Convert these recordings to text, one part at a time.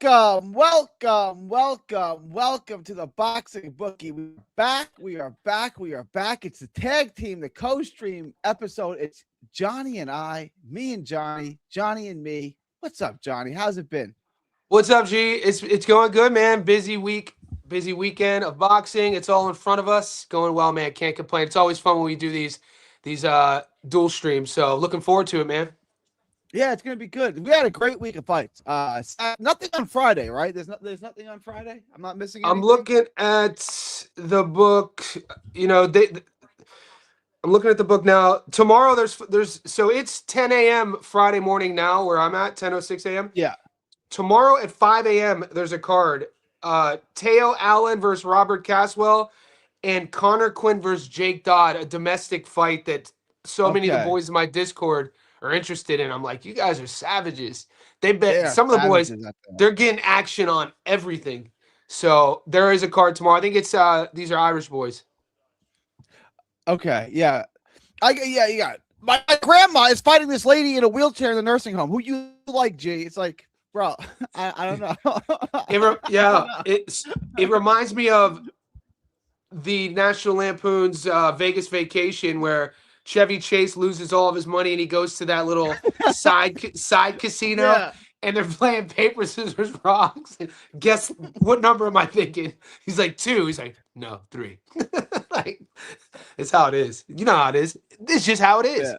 welcome to the Boxing Bookie. We are back. It's the tag team, the co-stream episode. It's Johnny and I, me and Johnny and me. What's up, Johnny? How's it been? What's up, G? It's going good, man. Busy week, busy weekend of boxing. It's all in front of us. Going well, man. Can't complain. It's always fun when we do these dual streams. So looking forward to it, man. Yeah, it's gonna be good. We had a great week of fights. Nothing on Friday, right? There's nothing on Friday. I'm not missing I'm anything. looking at the book. You know, I'm looking at the book now. Tomorrow, there's so it's 10 a.m. Friday morning now where I'm at 10:06 a.m. Yeah. Tomorrow at 5 a.m. there's a card. Teo Allen versus Robert Caswell, and Connor Quinn versus Jake Dodd, a domestic fight that so many of the Okay. boys in my Discord are interested in. I'm like, you guys are savages. They They bet are some of the boys, savages out there. they're getting action on everything. So there is a card tomorrow. I think it's these are Irish boys. Okay, yeah. You got it. My grandma is fighting this lady in a wheelchair in the nursing home. Who you like, G? It's like, bro, I don't know. It reminds me of the National Lampoon's Vegas Vacation, where Chevy Chase loses all of his money and he goes to that little side casino, Yeah. and they're playing paper scissors rocks. Guess what number am I thinking? He's like 2. He's like, no, 3. Like, it's how it is. You know how it is. It's just how it is. Yeah.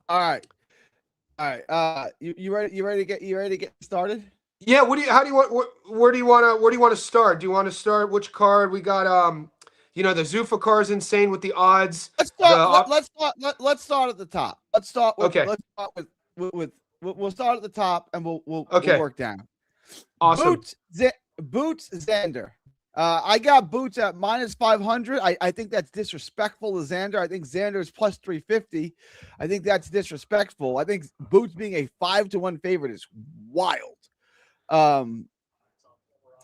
All right. You ready to get started? Yeah. Where do you want to start? Do you want to start which card? We got the Zuffa car is insane with the odds. Let's start. Let's start at the top. Let's start with. Okay. Let's start with. We'll start at the top and we'll Okay. work down. Awesome. Boots Xander. I got Boots at -500. I think that's disrespectful to Xander. I think Xander is plus 350. I think that's disrespectful. I think Boots being a 5-1 favorite is wild.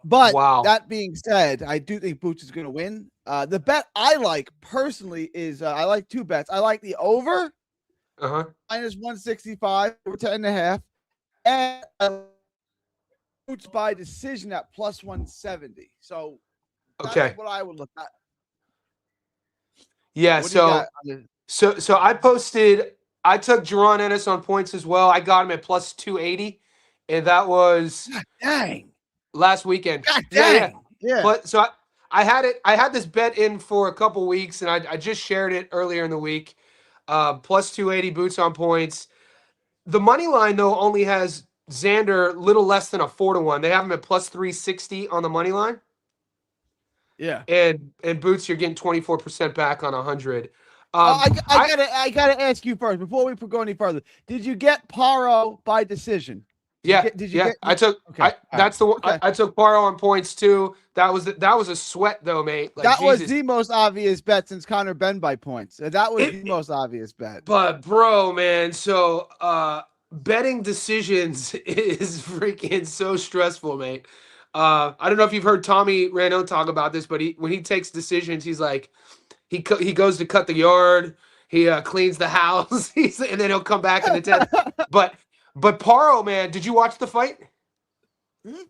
But Wow. that being said, I do think Boots is going to win. The bet I like personally is I like 2 bets. I like the over -165 or 10.5, and Boots by decision at plus 170. So that's what I would look at. Yeah. So I took Jaron Ennis on points as well. I got him at plus 280, and that was last weekend. God dang. Yeah. But so I had this bet in for a couple weeks, and I just shared it earlier in the week. Plus 280 Boots on points. The money line though only has Xander little less than a 4-1. They have him at plus 360 on the money line. Yeah. And Boots, you're getting 24% back on 100. I gotta ask you first before we go any further. Did you get Paro by decision? I took Paro on points too. That was a sweat though, mate. Like, that Jesus. was the most obvious bet since Connor Ben by points. That was the most obvious bet. But bro, man, so betting decisions is freaking so stressful, mate. I don't know if you've heard Tommy Randone talk about this, but when he takes decisions, he's like, he goes to cut the yard, he cleans the house, and then he'll come back in the 10th. But Paro, man, did you watch the fight? Mm-hmm.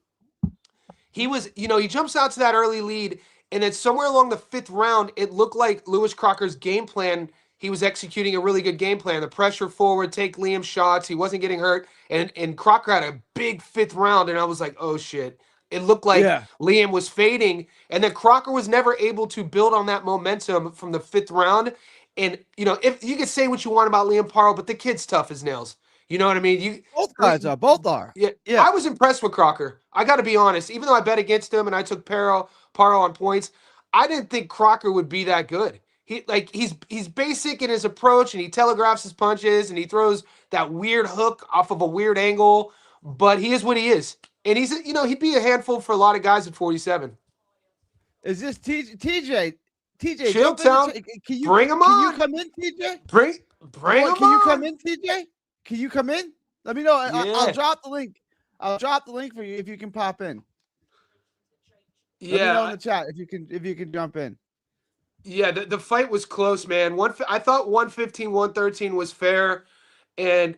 He jumps out to that early lead, and then somewhere along the 5th round, it looked like Lewis Crocker's game plan. He was executing a really good game plan. The pressure forward, take Liam shots. He wasn't getting hurt, and Crocker had a big 5th round, and I was like, oh shit. It looked like Liam was fading, and then Crocker was never able to build on that momentum from the 5th round. And if you can say what you want about Liam Paro, but the kid's tough as nails. You know what I mean? Both guys are. Both are. Yeah. I was impressed with Crocker. I got to be honest. Even though I bet against him and I took Paro on points, I didn't think Crocker would be that good. He's basic in his approach, and he telegraphs his punches, and he throws that weird hook off of a weird angle. But he is what he is, and he'd be a handful for a lot of guys at 47. Is this TJ? Chill town. Bring him on. Can you come in, TJ? Bring him on. Can you come in, TJ? Can you come in? Let me know. Yeah. I'll drop the link. I'll drop the link for you if you can pop in. Yeah. Let me know in the chat if you can jump in. Yeah, the fight was close, man. I thought 115, 113 was fair, and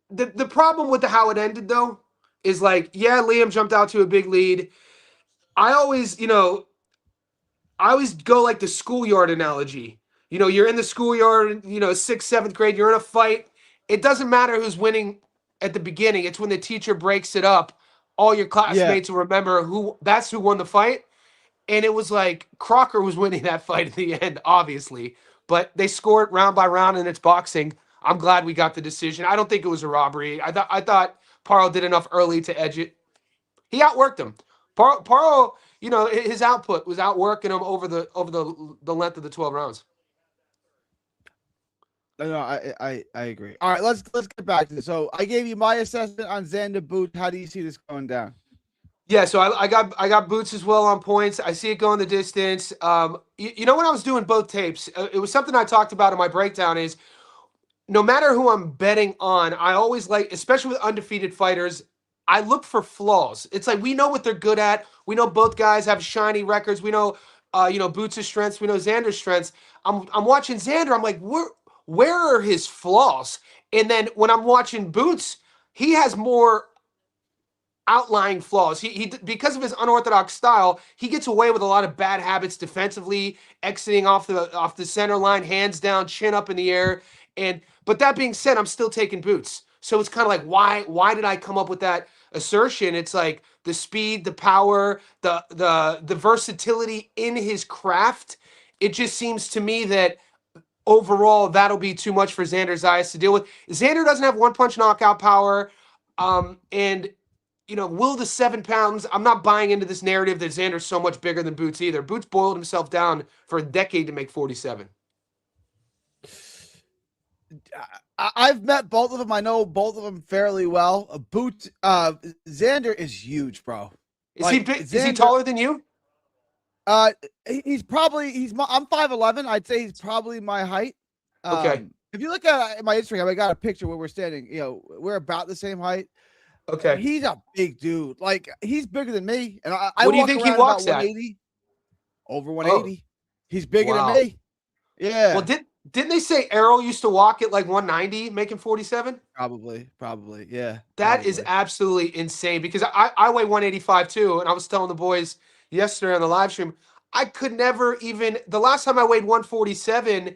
the problem with how it ended though is like, yeah, Liam jumped out to a big lead. I always, I always go like the schoolyard analogy. You're in the schoolyard, sixth, seventh grade, you're in a fight. It doesn't matter who's winning at the beginning. It's when the teacher breaks it up, all your Yeah. classmates will remember who won the fight. And it was like Crocker was winning that fight at the end, obviously. But they scored round by round, and it's boxing. I'm glad we got the decision. I don't think it was a robbery. I thought Paro did enough early to edge it. He outworked him. Paro, his output was outworking him over the length of the 12 rounds. No, I agree. All right, let's get back to this. So I gave you my assessment on Xander Boots. How do you see this going down? Yeah, so I got Boots as well on points. I see it going the distance. When I was doing both tapes, it was something I talked about in my breakdown. Is no matter who I'm betting on, I always like, especially with undefeated fighters, I look for flaws. It's like we know what they're good at. We know both guys have shiny records. We know, Boots' strengths. We know Xander's strengths. I'm watching Xander. I'm like, where are his flaws? And then when I'm watching Boots, he has more outlying flaws. He because of his unorthodox style, he gets away with a lot of bad habits defensively, exiting off the center line, hands down, chin up in the air. But that being said, I'm still taking Boots. So it's kind of like why did I come up with that assertion? It's like the speed, the power, the versatility in his craft. It just seems to me that overall that'll be too much for Xander Zayas to deal with. Xander doesn't have one punch knockout power. And will the 7 pounds? I'm not buying into this narrative that Xander's so much bigger than Boots either. Boots boiled himself down for a decade to make 47. I've met both of them. I know both of them fairly well. Xander is huge, bro. Is he big? Is he taller than you? He's probably I'm 5'11". I'd say he's probably my height. Okay. If you look at my Instagram, I got a picture where we're standing. We're about the same height. Okay. He's a big dude. Like he's bigger than me, and I What do you walk think he around walks about at? 180, over 180. He's bigger Wow. than me. Yeah. Well, didn't they say Errol used to walk at like 190, making 47? Probably. Yeah. That is absolutely insane because I weigh 185 too, and I was telling the boys yesterday on the live stream, I could never even. The last time I weighed 147,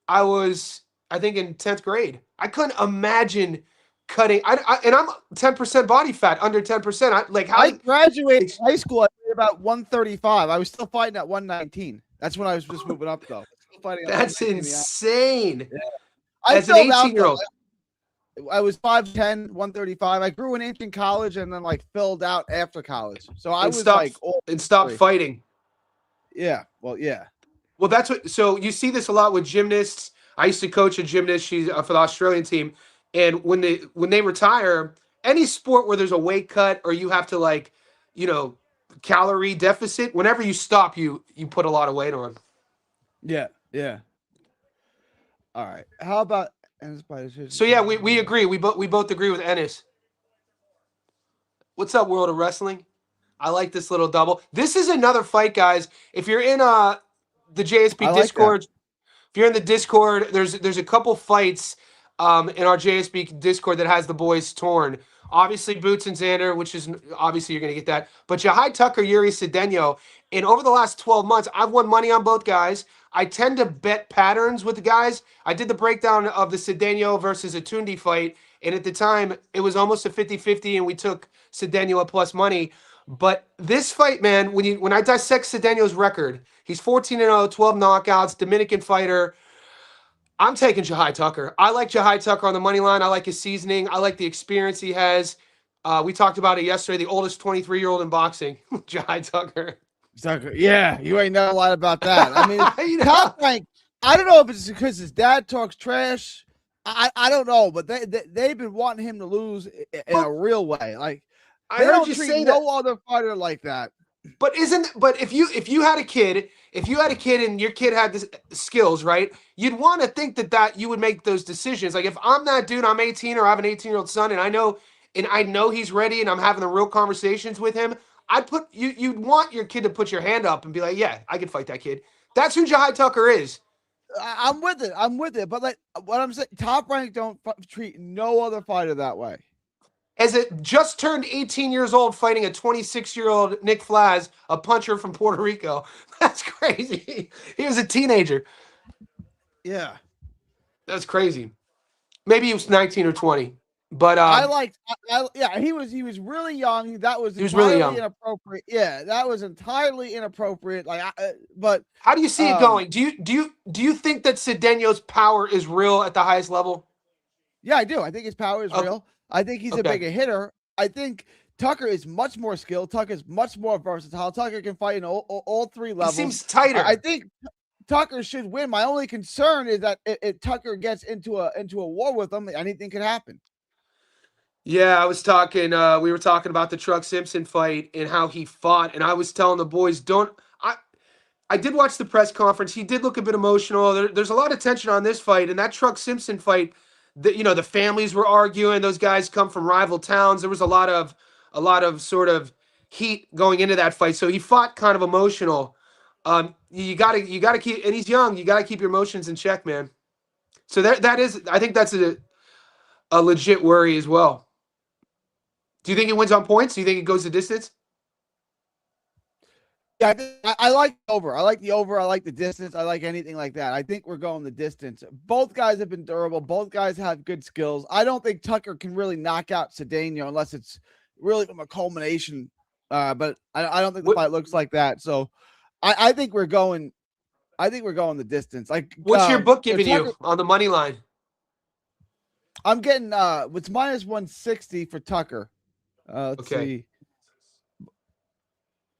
I was, I think, in 10th grade. I couldn't imagine cutting. And I'm 10% body fat, under 10%. I graduated high school. I weighed about 135. I was still fighting at 119. That's when I was just moving up though. That's insane. Yeah. As an 18-year-old. I was 5'10", 135. I grew an inch in college and then like filled out after college. So I was stopped fighting. Yeah. Well, yeah. Well, so you see this a lot with gymnasts. I used to coach a gymnast. She's for the Australian team. And when they retire, any sport where there's a weight cut or you have to calorie deficit, whenever you stop, you put a lot of weight on. Yeah. All right. How about Ennis? So yeah, we agree. We both agree with Ennis. What's up, World of Wrestling? I like this little double. This is another fight, guys. If you're in the JSP Discord, if you're in the Discord, there's a couple fights in our JSP Discord that has the boys torn. Obviously, Boots and Xander, which is obviously you're going to get that. But Jahai Tucker, Yuri Cedeno, and over the last 12 months, I've won money on both guys. I tend to bet patterns with the guys. I did the breakdown of the Cedeno versus Atundi fight, and at the time, it was almost a 50-50, and we took Cedeno at plus money. But this fight, man, when I dissect Cedeno's record, he's 14-0, 12 knockouts, Dominican fighter. I'm taking Jahai Tucker. I like Jahai Tucker on the money line. I like his seasoning. I like the experience he has. We talked about it yesterday. The oldest 23-year-old in boxing, Jahai Tucker. Yeah, you ain't know a lot about that. I mean, Top Rank. I don't know if it's because his dad talks trash. I don't know, but they've been wanting him to lose in a real way. Like I heard you say no other fighter like that. But if you had a kid, and your kid had the skills, right? You'd want to think that you would make those decisions. Like if I'm that dude, I'm 18 or I have an 18-year-old son, and I know he's ready, and I'm having the real conversations with him. You'd want your kid to put your hand up and be like, yeah, I can fight that kid. That's who Jahai Tucker is. I'm with it. I'm with it. But like what I'm saying, Top Rank don't treat no other fighter that way. As it just turned 18 years old, fighting a 26-year-old Nick Flaz, a puncher from Puerto Rico. That's crazy. He was a teenager. Yeah. That's crazy. Maybe he was 19 or 20, but I liked, yeah, he was really young. That was he was really entirely young. inappropriate. Yeah, that was entirely inappropriate. Like, but How do you see it going? Do you think that Cedeno's power is real at the highest level? yeah, I do. I think his power is Okay. real. I think he's a Okay. bigger hitter. I think Tucker is much more skilled. Tucker is much more versatile. Tucker can fight in all three He levels. seems I tighter. think Tucker should win. My only concern is that if Tucker gets into a war with him, anything could happen. Yeah, I was talking. We were talking about the Truck Simpson fight and how he fought, and I was telling the boys, don't. I did watch the press conference. He did look a bit emotional. There's a lot of tension on this fight, and that Truck Simpson fight. The families were arguing. Those guys come from rival towns. There was a lot of sort of heat going into that fight. So he fought kind of emotional. You gotta keep, and he's young. You gotta keep your emotions in check, man. So that is, I think that's a legit worry as well. Do you think he wins on points? Do you think it goes the distance? Yeah, I like the over. I like the over. I like the distance. I like anything like that. I think we're going the distance. Both guys have been durable. Both guys have good skills. I don't think Tucker can really knock out Cedeno unless it's really from a culmination. But I don't think the What fight looks like that. So I think we're going. I think we're going the distance. Like what's your book giving you Tucker, on the money line? I'm getting it's minus 160 for Tucker. Let's Okay. see.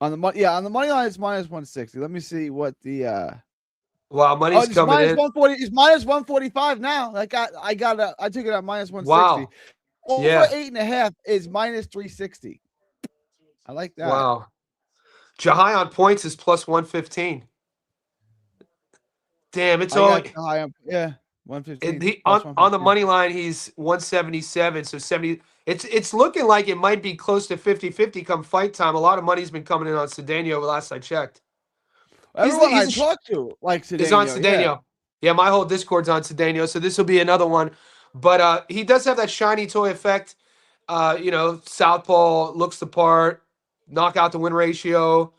On the money, yeah, on the money line, it's minus 160. Let me see what the Wow, money's it's coming minus in. 140. It's minus 145 now. I took it at minus 160. Wow. Over Yeah. 8.5 is minus 360. I like that. Wow. Jahai on points is plus 115. Damn, it's I all got the high up. Yeah, and 115 he plus on the 115. money line he's 177, so 70. It's looking like it might be close to 50-50 come fight time. A lot of money's been coming in on Cedeno last I checked. Everyone I He's talked to likes is on Cedeno. Yeah, Cedeno. Yeah, my whole Discord's on Cedeno, so this will be another one. But he does have that shiny toy effect. Southpaw looks the part, knockout to win ratio,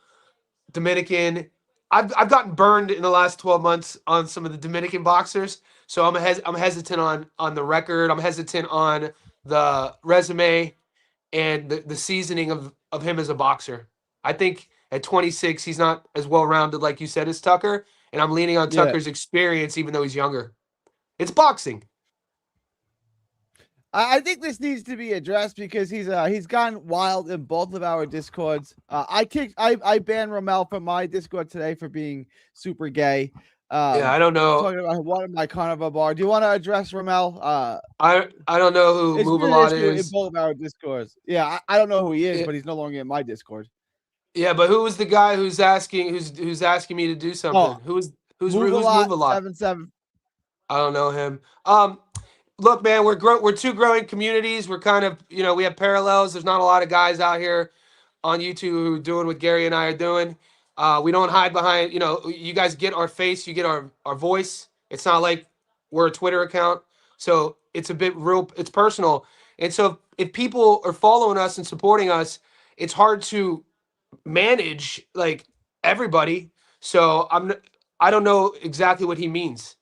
Dominican. I've gotten burned in the last 12 months on some of the Dominican boxers, so I'm hesitant on the record. I'm hesitant on the resume and the seasoning of him as a boxer. I think at 26 he's not as well rounded like you said as Tucker, and I'm leaning on yeah. Tucker's experience even though he's younger. It's boxing. I think this needs to be addressed because he's gone wild in both of our discords. I banned Romel from my Discord today for being super gay. Yeah, I don't know. Talking about one of my carnival bar. Do you want to address Romel? I don't know who It's Move a been an Lot issue in is. both of our discords. Yeah, I don't know who he is, Yeah, but he's no longer in my Discord. yeah, but who was the guy who's asking me to do Oh, something? Who's move a Move lot a Lot? 7-7. I don't know him. Look, man, we're two growing communities. We're kind of, we have parallels. There's not a lot of guys out here on YouTube who are doing what Gary and I are doing. We don't hide behind, you guys get our face, you get our voice. It's not like we're a Twitter account. So it's a bit real, it's personal. And so if people are following us and supporting us, it's hard to manage like everybody. So I don't know exactly what he means.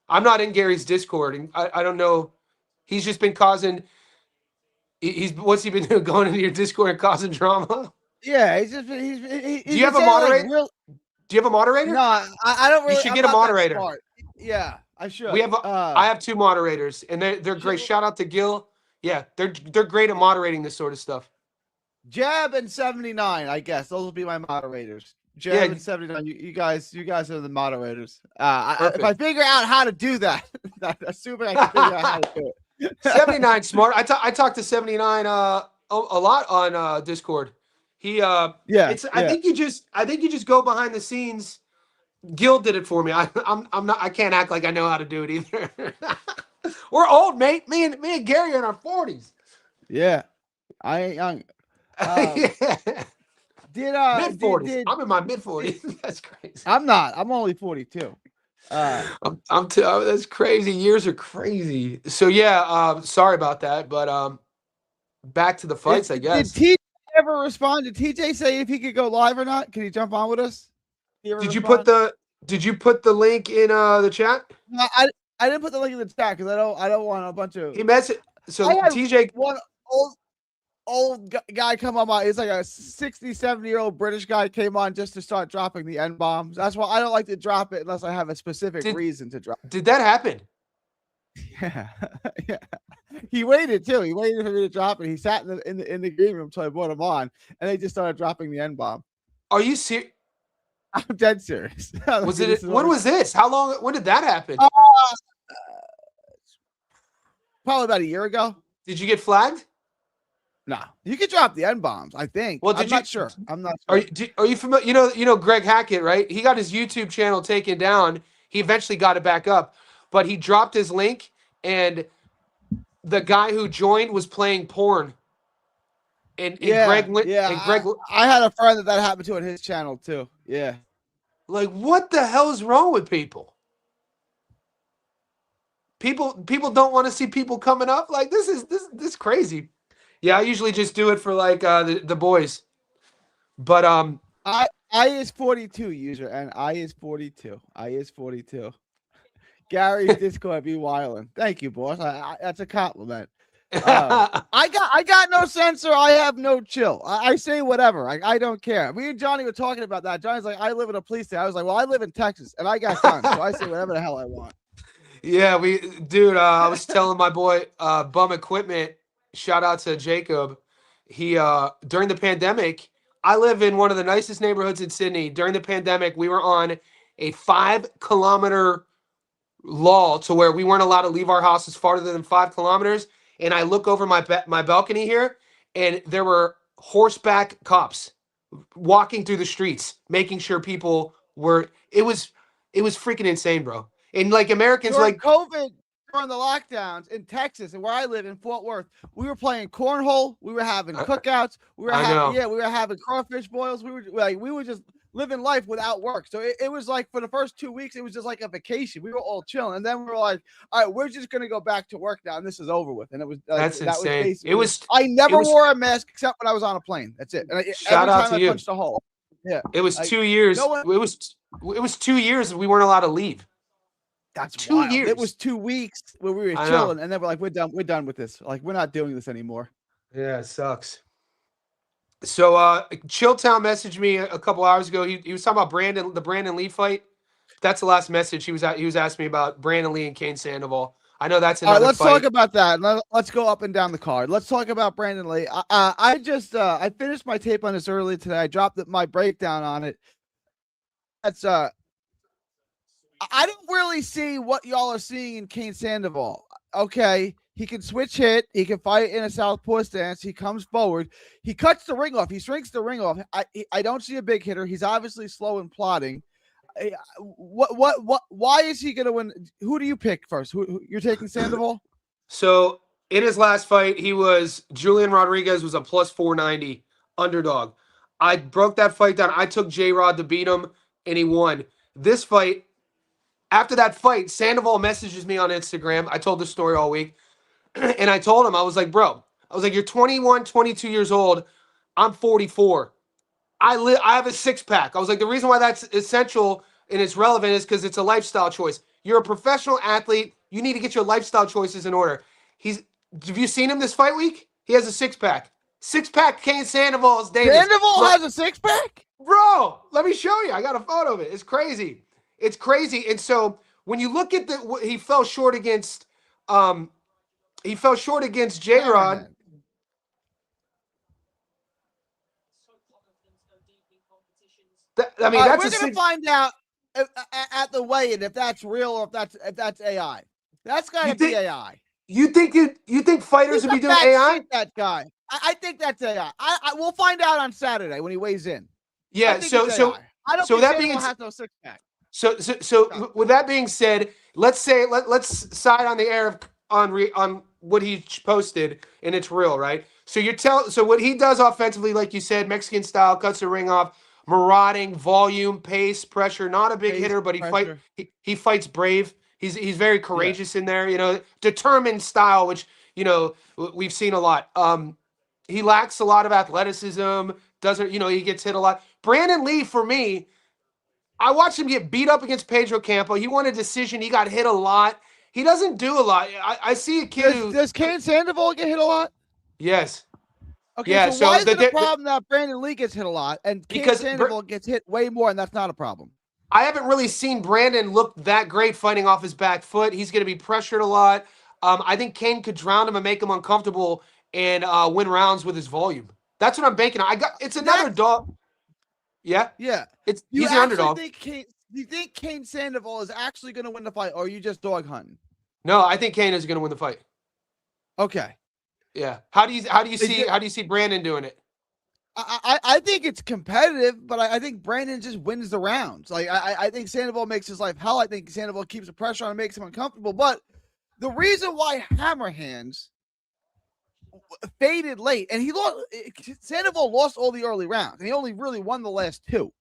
I'm not in Gary's Discord, and I don't know. He's just been causing. He's what's he been doing? Going into your Discord and causing drama. Yeah, Do he's you been have a saying like moderator? real. Do you have a No, moderator? I don't You really. should I'm get a not that moderator. smart. Yeah, I We should. have. I have two moderators, and they're Should, great. Shout out to Gil. Yeah, they're great at moderating this sort of stuff. Jab and 79, I guess. Those will be my moderators. Jab Yeah, and 79. You guys are the moderators. If I perfect. figure out how to do that, assuming I can figure out how to do it. 79 smart. I talked to 79 a lot on Discord. He Yeah, it's yeah. I think you just go behind the scenes. Gil did it for me. I'm not. I can't act like I know how to do it either. We're old, mate. Me and Gary are in our 40s. Yeah. I ain't young. Yeah. Did Mid 40s. did I'm in my mid 40s. That's crazy. I'm not. I'm only 42. That's crazy. Years are crazy. So yeah, sorry about that, but back to the fights, I Did guess. TJ ever respond? Did TJ say if he could go live or not? Can he jump on with us? Did he ever Did you put respond? the link in the chat? No, I didn't put the link in the chat because I don't want a bunch of. He messaged. I So had TJ, one old guy come on my. It's like a 60, 70-year-old British guy came on just to start dropping the N bombs. That's why I don't like to drop it unless I have a specific did reason to drop. did that happen? Yeah, yeah. He waited too. He waited for me to drop it. He sat in the green room until I brought him on, and they just started dropping the N bomb. Are you serious? I'm dead serious. Was it? When was this? How long? When did that happen? Probably about a year ago. Did you get flagged? No, you could drop the N bombs. I think. Well, I'm not sure. I'm not Are sure. are you familiar? You know Greg Hackett, right? He got his YouTube channel taken down. He eventually got it back up, but he dropped his link, and the guy who joined was playing porn. And Greg went. Yeah. And Greg, I had a friend that happened to on his channel too. Yeah. like, what the hell is wrong with people? People don't want to see people coming up. Like, this is crazy. Yeah, I usually just do it for like the boys. But I is 42 user and I is 42. I is 42. Gary's Discord be wildin'. Thank you, boss. That's a compliment. I got no censor. I have no chill. I say whatever. I don't care. Me and Johnny were talking about that. Johnny's like, I live in a police state. I was like, well, I live in Texas and I got guns, so I say whatever the hell I want. Yeah, dude. I was telling my boy Bum Equipment. Shout out to Jacob. He during the pandemic, I live in one of the nicest neighborhoods in Sydney. During the pandemic, we were on a 5-kilometer law to where we weren't allowed to leave our houses farther than 5 kilometers. And I look over my balcony here, and there were horseback cops walking through the streets, making sure people were. It was freaking insane, bro. And like Americans, during like COVID, during the lockdowns in Texas and where I live in Fort Worth, we were playing cornhole. We were having cookouts. We were having crawfish boils. We were just living life without work. So it was like for the first 2 weeks, it was just like a vacation. We were all chilling, and then we were like, all right, we're just gonna go back to work now, and this is over with. And it was like, that's insane. I never wore a mask except when I was on a plane. That's it. And shout out to you. Punched a hole. Yeah, it was 2 years. It was 2 years we weren't allowed to leave. That's 2 wild. years. It was 2 weeks where we were chilling, and then we're like, we're done with this. Like, we're not doing this anymore. Yeah, it sucks. So Chilltown messaged me a couple hours ago. He was talking about the Brandon Lee fight. That's the last message. He was asking me about Brandon Lee and Kane Sandoval. I know that's another All right, let's fight. talk about that. Let's go up and down the card. Let's talk about Brandon Lee. I just I finished my tape on this early today. I dropped my breakdown on it. That's I don't really see what y'all are seeing in Kane Sandoval. Okay, he can switch hit. He can fight in a southpaw stance. He comes forward. He cuts the ring off. He shrinks the ring off. I don't see a big hitter. He's obviously slow and plodding. Why is he going to win? Who do you pick first? Who you're taking Sandoval? So in his last fight, Julian Rodriguez was a plus 490 underdog. I broke that fight down. I took J-Rod to beat him, and he won. This fight, after that fight, Sandoval messages me on Instagram. I told this story all week. And I told him, I was like, bro, you're 21, 22 years old. I'm 44. I have a six-pack. I was like, the reason why that's essential and it's relevant is because it's a lifestyle choice. You're a professional athlete. You need to get your lifestyle choices in order. Have you seen him this fight week? He has a six-pack. Six-pack Kane Sandoval is dangerous. Sandoval has a six-pack? Bro, let me show you. I got a photo of it. It's crazy. It's crazy. And so when you look at he fell short against J-Rod. We're gonna find out at the weigh-in if that's real or if that's AI. That's gotta be AI. You think fighters would be doing AI? That guy. I think that's AI. We'll find out on Saturday when he weighs in. Yeah. So that being has no six pack. So with that being said, let's side on the air on what he posted, and it's real, right? So so what he does offensively, like you said, Mexican style, cuts the ring off. marauding, volume, pace, pressure. Not a big Pace, hitter, but pressure. he fights brave. He's very Yeah. courageous in there. Determined style, which we've seen a lot. He lacks a lot of athleticism. Doesn't he gets hit a lot. Brandon Lee, for me, I watched him get beat up against Pedro Campo. He won a decision. He got hit a lot. He doesn't do a lot. I see a kid who Does Kane Sandoval get hit a lot? yes. Okay, Yeah, so why so is it a problem that Brandon Lee gets hit a lot and Kane because Sandoval gets hit way more, and that's not a problem? I haven't really seen Brandon look that great fighting off his back foot. He's going to be pressured a lot. I think Kane could drown him and make him uncomfortable and win rounds with his volume. That's what I'm banking on. It's another dog. Yeah, Yeah. he's an underdog. Do you think Kane Sandoval is actually going to win the fight, or are you just dog hunting? No, I think Kane is going to win the fight. Okay. Yeah. How do you see Brandon doing it? I think it's competitive, but I think Brandon just wins the rounds. Like I think Sandoval makes his life hell. I think Sandoval keeps the pressure on and makes him uncomfortable. But the reason why Hammer Hands faded late, and Sandoval lost all the early rounds, and he only really won the last two,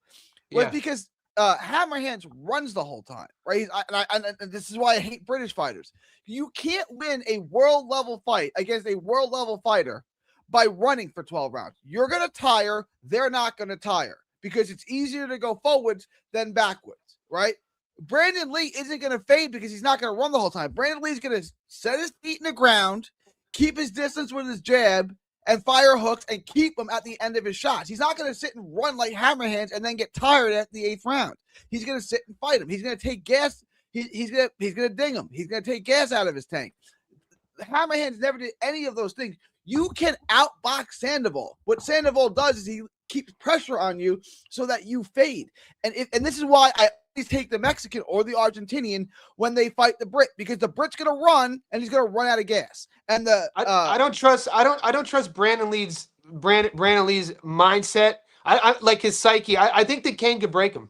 was because Hammer Hands runs the whole time, right? And this is why I hate British fighters. You can't win a world level fight against a world level fighter by running for 12 rounds. You're going to tire. They're not going to tire because it's easier to go forwards than backwards, right? Brandon Lee isn't going to fade because he's not going to run the whole time. Brandon Lee's going to set his feet in the ground, keep his distance with his jab, and fire hooks and keep him at the end of his shots. He's not going to sit and run like Hammer Hands and then get tired at the 8th round. He's going to sit and fight him. He's going to take gas. He's going to ding him. He's going to take gas out of his tank. Hammer Hands never did any of those things. You can outbox Sandoval. What Sandoval does is he keeps pressure on you so that you fade. And this is why I always take the Mexican or the Argentinian when they fight the Brit, because the Brit's gonna run and he's gonna run out of gas. And I don't trust Brandon Lee's mindset. I like his psyche. I think that Kane could break him.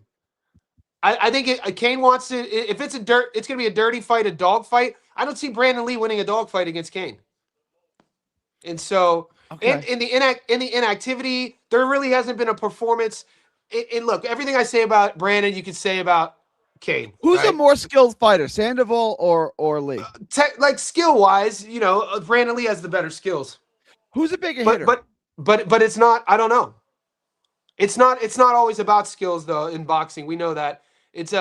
I think Kane wants to. If it's gonna be a dirty fight, a dog fight. I don't see Brandon Lee winning a dog fight against Kane. And so, in the inactivity, there really hasn't been a performance. And look, everything I say about Brandon, you could say about Kane. Who's a more skilled fighter, Sandoval or Lee? Like skill wise, Brandon Lee has the better skills. Who's a bigger hitter? But it's not. I don't know. It's not always about skills though. In boxing, we know that it's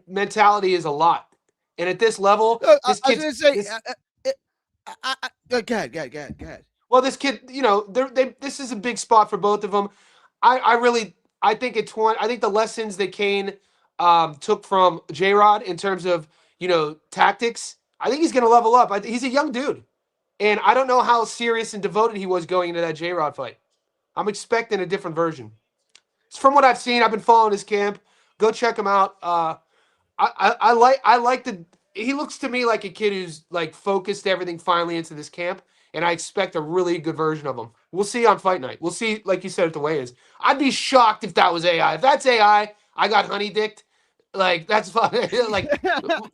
mentality is a lot. And at this level, this kid. Go ahead. Well, this kid, this is a big spot for both of them. I think the lessons that Kane took from J-Rod in terms of tactics. I think he's going to level up. He's a young dude, and I don't know how serious and devoted he was going into that J-Rod fight. I'm expecting a different version. It's from what I've seen. I've been following his camp. Go check him out. I like the. He looks to me like a kid who's like focused everything finally into this camp, and I expect a really good version of him. We'll see on fight night. We'll see, like you said, at the weigh-ins. I'd be shocked if that was AI. If that's AI, I got honey dicked. Like that's fine. Like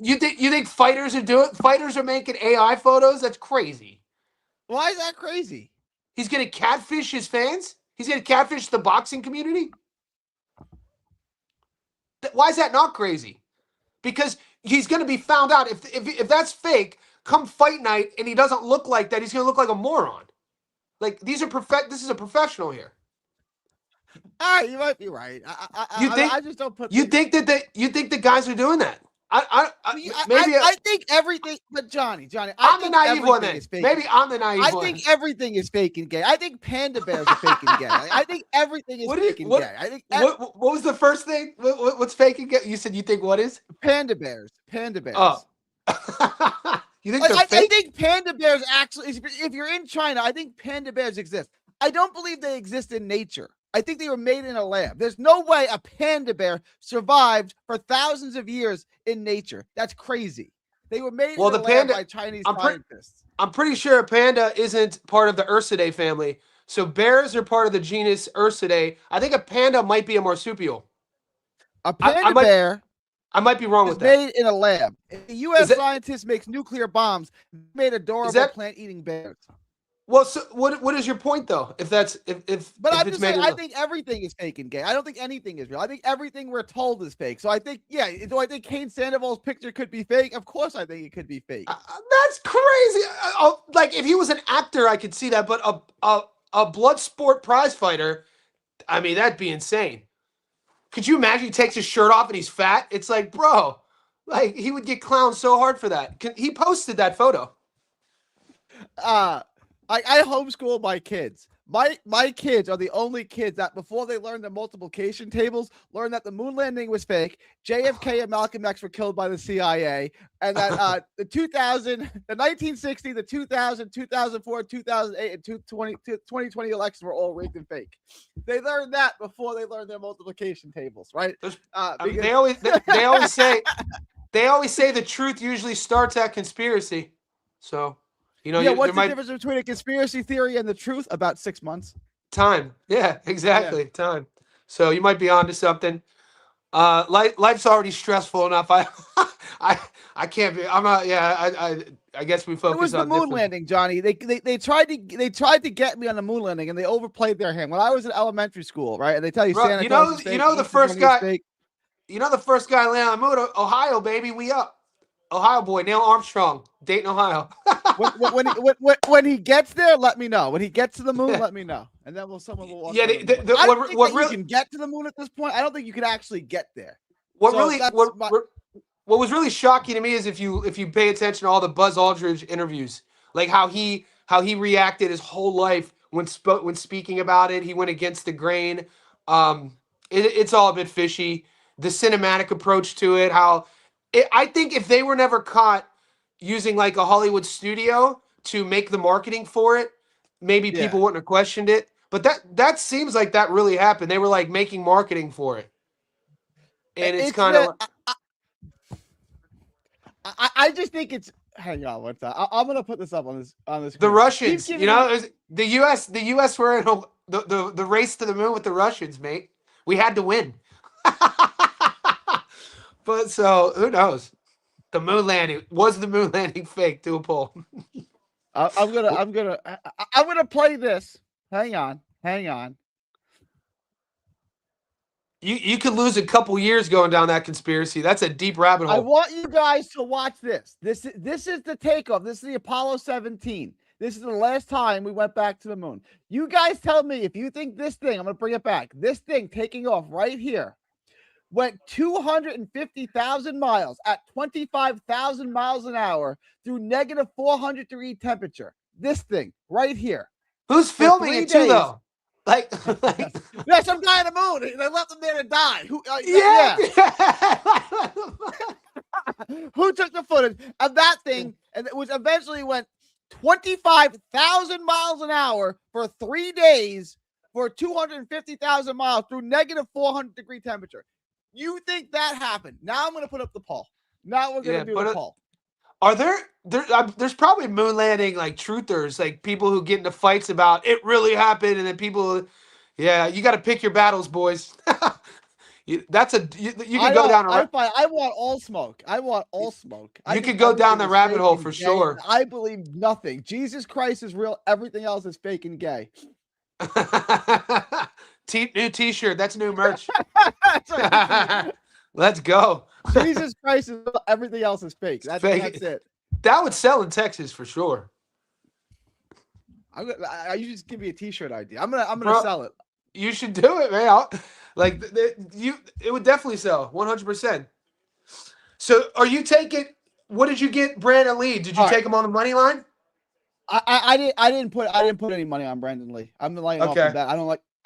you think fighters are making AI photos? That's crazy. Why is that crazy? He's gonna catfish his fans. He's gonna catfish the boxing community. Why is that not crazy? Because he's going to be found out. If that's fake, come fight night and he doesn't look like that, he's going to look like a moron. Like this is a professional here. You might be right. I just don't put. You think the guys are doing that? I think everything, but Johnny, I'm the naive one then. Maybe I'm the naive one. I think everything is fake and gay. I think panda bears are fake and gay. I think everything is fake and gay. I think what was the first thing? What's fake and gay? You said you think what is? Panda bears. Oh. You think I think panda bears actually, if you're in China, I think panda bears exist. I don't believe they exist in nature. I think they were made in a lab. There's no way a panda bear survived for thousands of years in nature. That's crazy. They were made in a lab by Chinese scientists. I'm pretty sure a panda isn't part of the Ursidae family. So bears are part of the genus Ursidae. I think a panda might be a marsupial. A panda bear. I might be wrong with that. Made in a lab. A U.S. scientist makes nuclear bombs. Made adorable plant-eating bears. Well, so what is your point though? If that's But if I'm it's just made saying, in I the think everything is fake and gay. I don't think anything is real. I think everything we're told is fake. So I think, yeah, do I think Kane Sandoval's picture could be fake? Of course I think it could be fake. that's crazy. Like if he was an actor, I could see that, but a blood sport prize fighter, I mean, that'd be insane. Could you imagine he takes his shirt off and he's fat? It's like, bro, like he would get clowned so hard for that. He posted that photo. uh I homeschool my kids. My kids are the only kids that before they learned the multiplication tables learned that the moon landing was fake, JFK and Malcolm X were killed by the CIA, and that the 2000, the 1960, the 2000, 2004, 2008, and 2020 elections were all rigged and fake. They learned that before they learned their multiplication tables, right? I mean, they always say the truth usually starts at conspiracy. So, yeah, there what's the might difference between a conspiracy theory and the truth? About 6 months. time. Yeah, Yeah. exactly. Time. So you might be onto something. Life's already stressful enough. I I can't be. I'm not. Yeah. I guess we It focus was the on moon different. landing, Johnny. They tried to get me on the moon landing, and they overplayed their hand. When I was in elementary school, right, and they tell you Bro, Santa Claus is fake, the Easter first Bunny is guy. fake. The first guy landed on the moon. Ohio, baby, we up. Ohio boy, Neil Armstrong, Dayton, Ohio. When he gets there, let me know. When he gets to the moon, let me know, and then someone will walk. Yeah, on the moon. I don't think what that really you can get to the moon at this point. I don't think you can actually get there. what So really that's what was really shocking to me is if you pay attention to all the Buzz Aldridge interviews, like how he reacted his whole life when speaking about it, he went against the grain. It's all a bit fishy. The cinematic approach to it, I think if they were never caught using like a Hollywood studio to make the marketing for it, maybe yeah. people wouldn't have questioned it. But that seems like that really happened. They were like making marketing for it, and it's It's kind of the I just think it's. Hang on one time. I'm gonna put this up on this. the Screen. Keep Russians. giving me. The U.S. were in the race to the moon with the Russians, mate. We had to win. But so who knows? The moon landing was the moon landing fake? Do a poll. I'm gonna play this. Hang on. You could lose a couple years going down that conspiracy. That's a deep rabbit I hole. want you guys to watch this. This is the takeoff. This is the Apollo 17. This is the last time we went back to the moon. You guys tell me if you think this thing, I'm gonna bring it back. This thing taking off right here went 250,000 miles at 25,000 miles an hour through negative 400 degree temperature. This thing right here. Who's For filming 3 it too, days. though? Like, Yeah, some guy on the moon. They left him there to die. yeah. Who took the footage of that thing? And it was eventually went 25,000 miles an hour for 3 days for 250,000 miles through negative 400 degree temperature. You think that happened? Now I'm going to put up the poll. Now we're going to do the poll. Are there's probably moon landing like truthers, like people who get into fights about it really happened, and then people, yeah, you got to pick your battles, boys. You could go down a I want all smoke. I want all smoke. You could go down the rabbit hole for sure. I believe nothing. Jesus Christ is real. Everything else is fake and gay. New T-shirt. That's new merch. Let's go. Jesus Christ is real. Everything else is fake. That's it. That would sell in Texas for sure. You just give me a T-shirt idea. I'm gonna sell it. You should do it, man. It would definitely sell 100%. So, are you taking? What did you get, Brandon Lee? Did you take him on the money line? I didn't put any money on Brandon Lee. I'm laying off the bet. I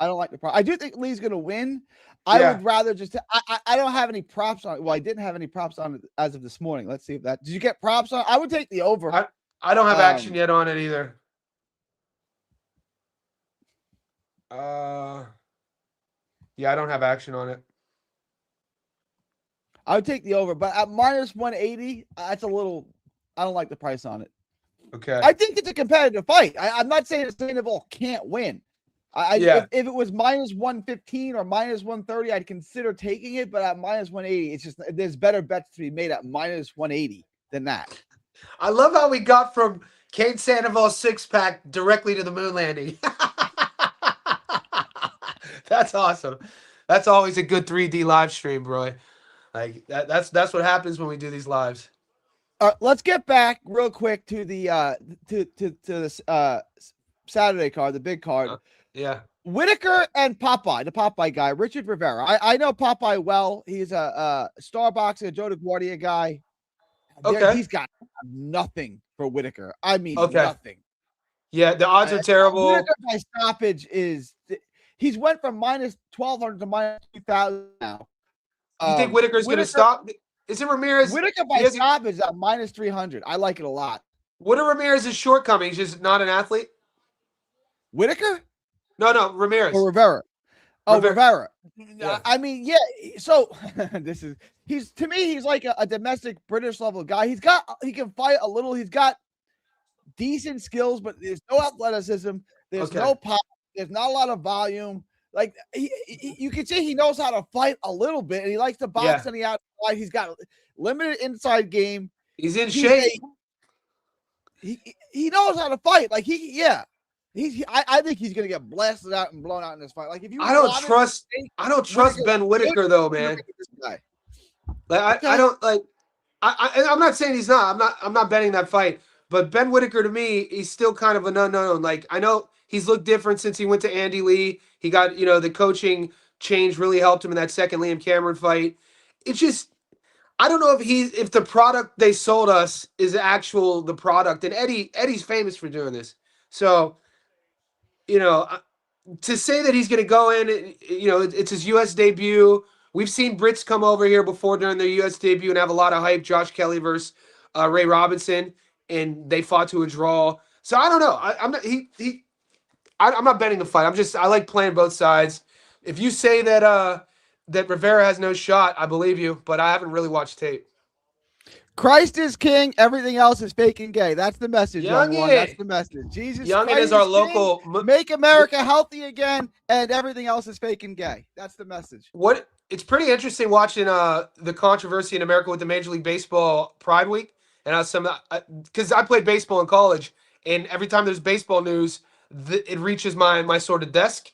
don't like the prop. I do think Lee's gonna win. I would rather just. I don't have any props on it. Well, I didn't have any props on it as of this morning. Let's see if that. Did you get props on? I would take the over. I don't have action yet on it either. Yeah, I don't have action on it. I would take the over, but at minus 180, that's a little. I don't like the price on it. Okay. I think it's a competitive fight. I'm not saying Sandoval can't win. If it was minus 115 or minus 130, I'd consider taking it. But at minus 180, it's just there's better bets to be made at minus 180 than that. I love how we got from Kate Sandoval 6-pack directly to the moon landing. That's awesome. That's always a good 3D live stream, bro. Like that's what happens when we do these lives. Let's get back real quick to the to this Saturday card, the big card. Yeah. Whitaker and Popeye, the Popeye guy, Richard Rivera. I know Popeye well. He's a star boxer, Joe DeGuardia guy. Okay. He's got nothing for Whitaker. I mean, Okay. nothing. Yeah, the odds are terrible. Whitaker by stoppage he's went from minus 1,200 to minus 2,000 now. You think Whitaker's going to stop? Is it Ramirez? Whitaker by stoppage at minus 300. I like it a lot. What are Ramirez's shortcomings? Just not an athlete? Whitaker? No, Ramirez. Or Rivera. Oh, Rivera. Yeah. I mean, yeah. So he's to me, he's like a domestic British level guy. He can fight a little. He's got decent skills, but there's no athleticism. There's no pop. There's not a lot of volume. Like you can see he knows how to fight a little bit, and he likes to box on the outside. He's got limited inside game. He's in shape. He knows how to fight. Like I think he's gonna get blasted out and blown out in this fight. Like if you, I don't trust Ben Whitaker though, man. Like I don't like. I'm not saying he's not. I'm not betting that fight. But Ben Whitaker to me, he's still kind of an unknown. Like I know he's looked different since he went to Andy Lee. He got the coaching change really helped him in that second Liam Cameron fight. It's just I don't know if the product they sold us is the product. And Eddie's famous for doing this. So. To say that he's going to go in, it's his U.S. debut. We've seen Brits come over here before during their U.S. debut and have a lot of hype. Josh Kelly versus Ray Robinson, and they fought to a draw. So I don't know. I'm not betting the fight. I like playing both sides. If you say that Rivera has no shot, I believe you, but I haven't really watched tape. Christ is king. Everything else is fake and gay. That's the message, young one. That's the message. Jesus Youngin Christ is our king. local. Make America healthy again, and everything else is fake and gay. That's the message. It's pretty interesting watching the controversy in America with the Major League Baseball Pride Week, and because I played baseball in college, and every time there's baseball news, it reaches my sort of desk,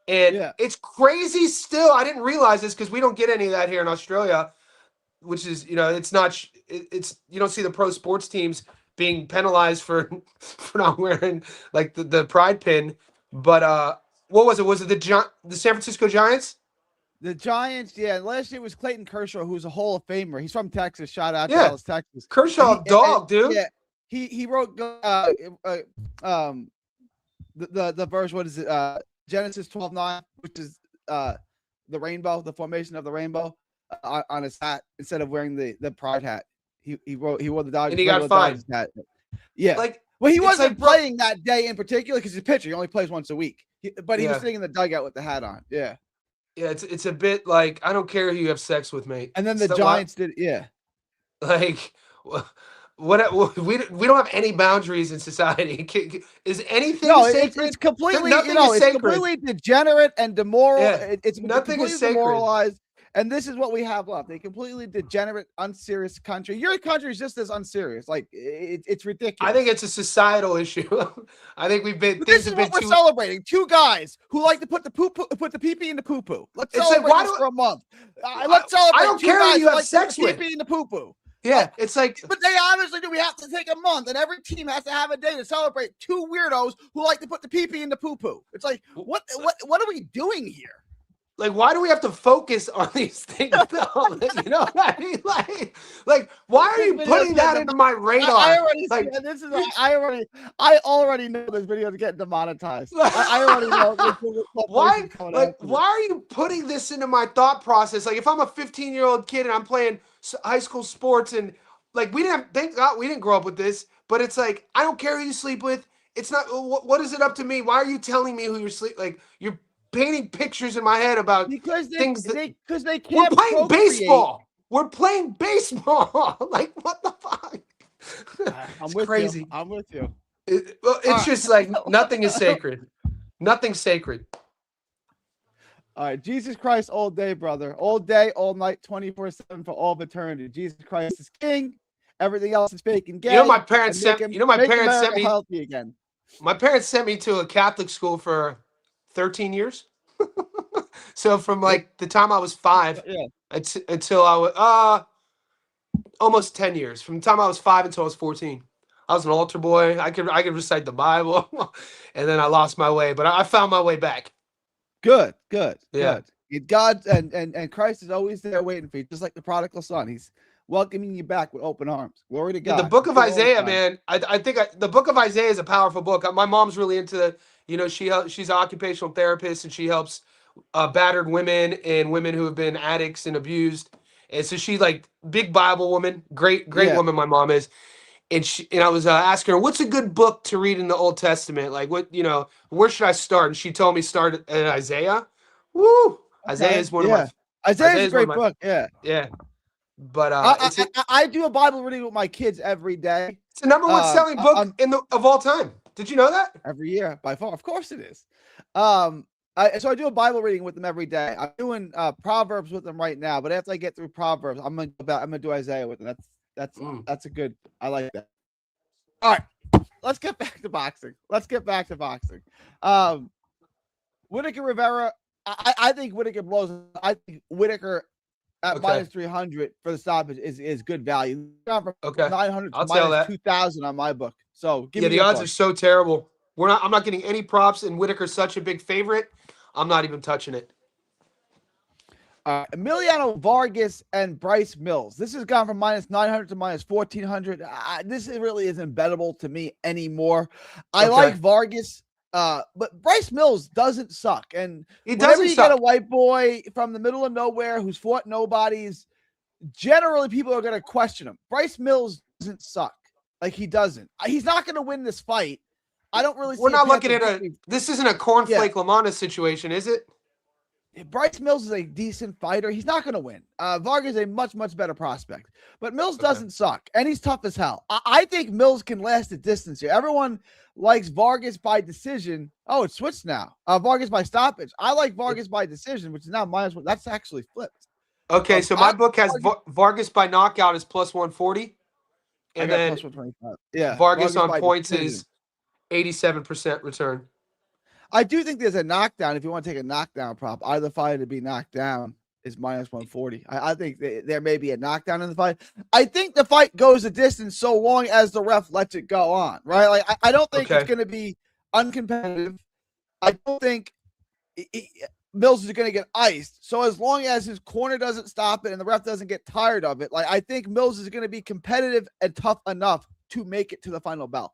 and it's crazy. Still, I didn't realize this because we don't get any of that here in Australia. Which is, it's not, it's you don't see the pro sports teams being penalized for not wearing like the pride pin. But what was it? Was it the San Francisco Giants? The Giants, yeah. Last year was Clayton Kershaw, who's a Hall of Famer. He's from Texas. Shout out Dallas, Texas. Kershaw, dude. Yeah, he wrote the verse. What is it? Genesis 12:9, which is the rainbow, the formation of the rainbow. On his hat instead of wearing the pride hat. He wore the Dodgers. And he got fined. Hat. Yeah. Well, he wasn't playing that day in particular because he's a pitcher. He only plays once a week. But he was sitting in the dugout with the hat on. Yeah. Yeah, it's a bit like I don't care who you have sex with, mate. And then the Giants did. Yeah. Like what we don't have any boundaries in society. Is anything sacred? It's completely it's completely degenerate and demoral. Yeah. It's nothing is sacred. Demoralized. And this is what we have left. A completely degenerate, unserious country. Your country is just as unserious. Like it's ridiculous. I think it's a societal issue. I think we've been. This is what we're celebrating. Two guys who like to put the pee-pee in the poo-poo. Let's celebrate this for a month. Let's celebrate. I don't care who you have sex with. Pee-pee in the poo-poo. Yeah, it's like. But they obviously do. We have to take a month, and every team has to have a day to celebrate two weirdos who like to put the pee-pee in the poo-poo. It's like what are we doing here? Like, why do we have to focus on these things? Though? You know what I mean? Like, why are you putting that into my radar? I already know this video is getting demonetized. I already know. Why are you putting this into my thought process? Like, if I'm a 15-year-old kid and I'm playing high school sports, and like thank God we didn't grow up with this, but it's like I don't care who you sleep with. It's not. What is it up to me? Why are you telling me who you're like you're painting pictures in my head about things because they can't. We're playing baseball. We're playing baseball. Like what the fuck? I'm crazy. I'm with you. It's just like nothing is sacred. Nothing's sacred. All right, Jesus Christ, all day, brother, all day, all night, 24/7 for all of eternity. Jesus Christ is King, everything else is fake and gay. You know, my parents and make sent. him, You know, my make parents sent America me. healthy again. My parents sent me to a Catholic school for 13 years. So from Yeah, like the time I was 5 yeah. until I was almost 10 years. From the time I was 5 until I was 14. I was an altar boy. I could recite the Bible, and then I lost my way, but I found my way back. Good, good, Yeah. good. God and Christ is always there waiting for you, just like the prodigal son. He's welcoming you back with open arms. Glory to Yeah, the God. book He's of good all the Isaiah, time. man. I think the book of Isaiah is a powerful book. My mom's really into, she's an occupational therapist, and she helps battered women and women who have been addicts and abused. And so she's like big Bible woman, great Yeah. woman. My mom is, and I was asking her, what's a good book to read in the Old Testament? Like where should I start? And she told me start at Isaiah. Woo! Isaiah Okay. is one of my Yeah. Isaiah's a great book. Yeah. yeah. But I, I do a Bible reading with my kids every day. it's the number one selling book I'm of all time. Did you know that? every year by far. Of course it is. So I do a Bible reading with them every day. I'm doing Proverbs with them right now, but after I get through Proverbs, I'm gonna do Isaiah with them. That's a good. I like that. All right, let's get back to boxing. Whitaker Rivera. I think Whitaker blows. I think Whitaker at minus 300 for the stoppage is good value. From Okay. 900 to I'll tell minus that. 2,000 on my book. So give Yeah, me the your odds plug. are so terrible. I'm not getting any props, and Whitaker's such a big favorite. I'm not even touching it. Emiliano Vargas and Bryce Mills. This has gone from minus 900 to minus 1,400. This really isn't bettable to me anymore. I like Vargas, but Bryce Mills doesn't suck. And whenever you get a white boy from the middle of nowhere who's fought nobodies, generally people are going to question him. Bryce Mills doesn't suck. Like, he doesn't. He's not going to win this fight. I don't really see. We're not looking at this isn't a cornflake Lamanna situation, is it? Bryce Mills is a decent fighter. He's not going to win. Vargas is a much, much better prospect. But Mills doesn't suck, and he's tough as hell. I think Mills can last a distance here. Everyone likes Vargas by decision. Oh, it's switched now. Vargas by stoppage. I like Vargas by decision, which is now minus one. That's actually flipped. Okay, so my book has Vargas by knockout is plus 140. And then plus 125. Yeah. Vargas on points is 87% return. I do think there's a knockdown. If you want to take a knockdown prop, either fighter to be knocked down is minus 140. I think there may be a knockdown in the fight. I think the fight goes a distance so long as the ref lets it go on, right? Like, I don't think it's going to be uncompetitive. I don't think Mills is going to get iced. So as long as his corner doesn't stop it and the ref doesn't get tired of it, like, I think Mills is going to be competitive and tough enough to make it to the final bell.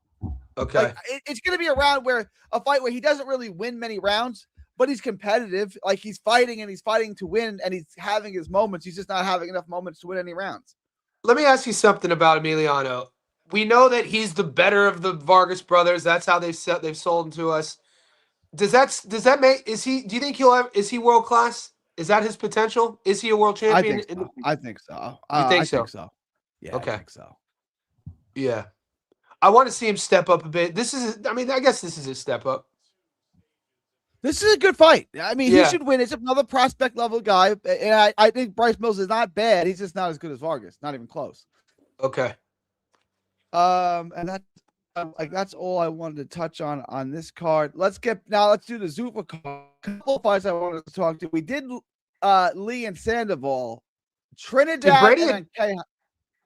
Okay. Like, it's going to be a round where a fight where he doesn't really win many rounds, but he's competitive. Like, he's fighting to win, and he's having his moments. He's just not having enough moments to win any rounds. Let me ask you something about Emiliano. We know that he's the better of the Vargas brothers. That's how they've sold him to us. Do you think is he world class? Is that his potential? Is he a world champion? I think so. You think so? Yeah. Okay. I think so. Yeah. I want to see him step up a bit. I guess this is his step up. This is a good fight. I mean, he should win. It's another prospect level guy. And I think Bryce Mills is not bad. He's just not as good as Vargas. Not even close. Okay. And that's all I wanted to touch on this card. Let's do the Zuffa card. A couple of fights I wanted to talk to. We did Lee and Sandoval. Trinidad and K.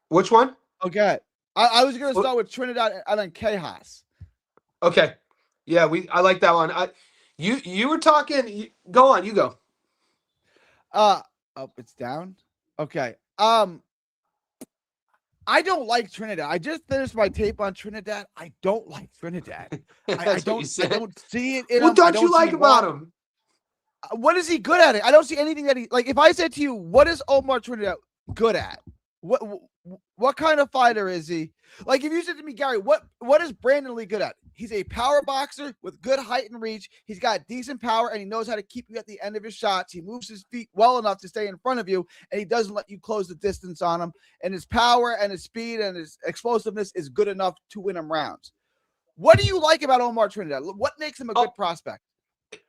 Which one? Okay. I was going to start with Trinidad and then Tejas. Okay. Yeah, I like that one. You were talking. Go on. You go. It's down. Okay. I don't like Trinidad. I just finished my tape on Trinidad. I don't like Trinidad. I don't see it in him. What don't you like about him? What is he good at? I don't see anything that he like. If I said to you, what is Omar Trinidad good at? What kind of fighter is he? Like, if you said to me, Gary, what is Brandon Lee good at? He's a power boxer with good height and reach. He's got decent power, and he knows how to keep you at the end of his shots. He moves his feet well enough to stay in front of you, and he doesn't let you close the distance on him. And his power and his speed and his explosiveness is good enough to win him rounds. What do you like about Omar Trinidad? What makes him a good prospect?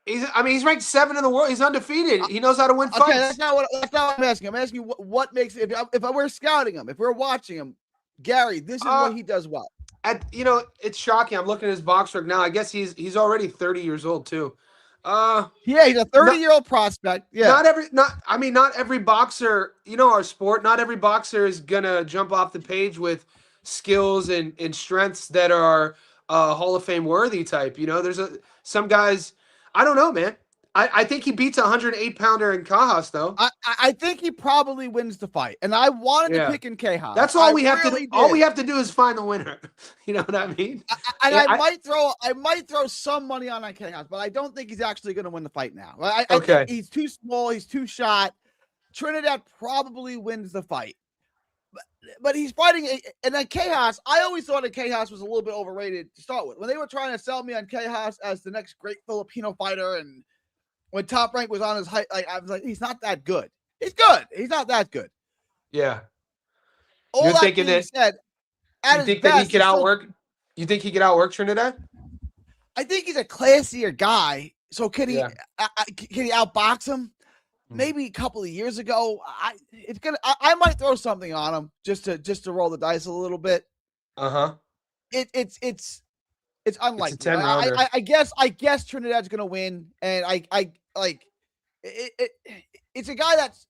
He's ranked 7 in the world. He's undefeated. He knows how to win fights. Okay, that's not what I'm asking. I'm asking you what makes if we're scouting him, if we're watching him, Gary, this is Uh, what he does well. it's shocking. I'm looking at his box work now. I guess he's already 30 years old too. Uh, Yeah, he's a no, 30-year-old prospect. Yeah. not every boxer, our sport, not every boxer is gonna jump off the page with skills and strengths that are Hall of Fame worthy type. There's some guys. I don't know, man. I think he beats a 108-pounder in Cajas though. I think he probably wins the fight. And I wanted to Yeah. pick in Quejas. That's all I we have to do. really All we did. have to do is find the winner. You know what I mean? And Yeah, I might throw some money on Quejas, but I don't think he's actually going to win the fight now. I think okay. he's too small. He's too shot. Trinidad probably wins the fight. But he's fighting, and then Quejas. I always thought that Quejas was a little bit overrated to start with. When they were trying to sell me on Quejas as the next great Filipino fighter, and when Top Rank was on his height, I was like, he's not that good. He's good. He's not that good. Yeah. All You're that thinking being that said, at you his think that he best, could outwork? You think he could outwork Trinidad? I think he's a classier guy. So can he? Yeah. Can he outbox him? Maybe a couple of years ago. I might throw something on him just to roll the dice a little bit. Uh-huh. It's unlikely. It's a 10-rounder. I guess Trinidad's gonna win, and I like it. It's a guy that's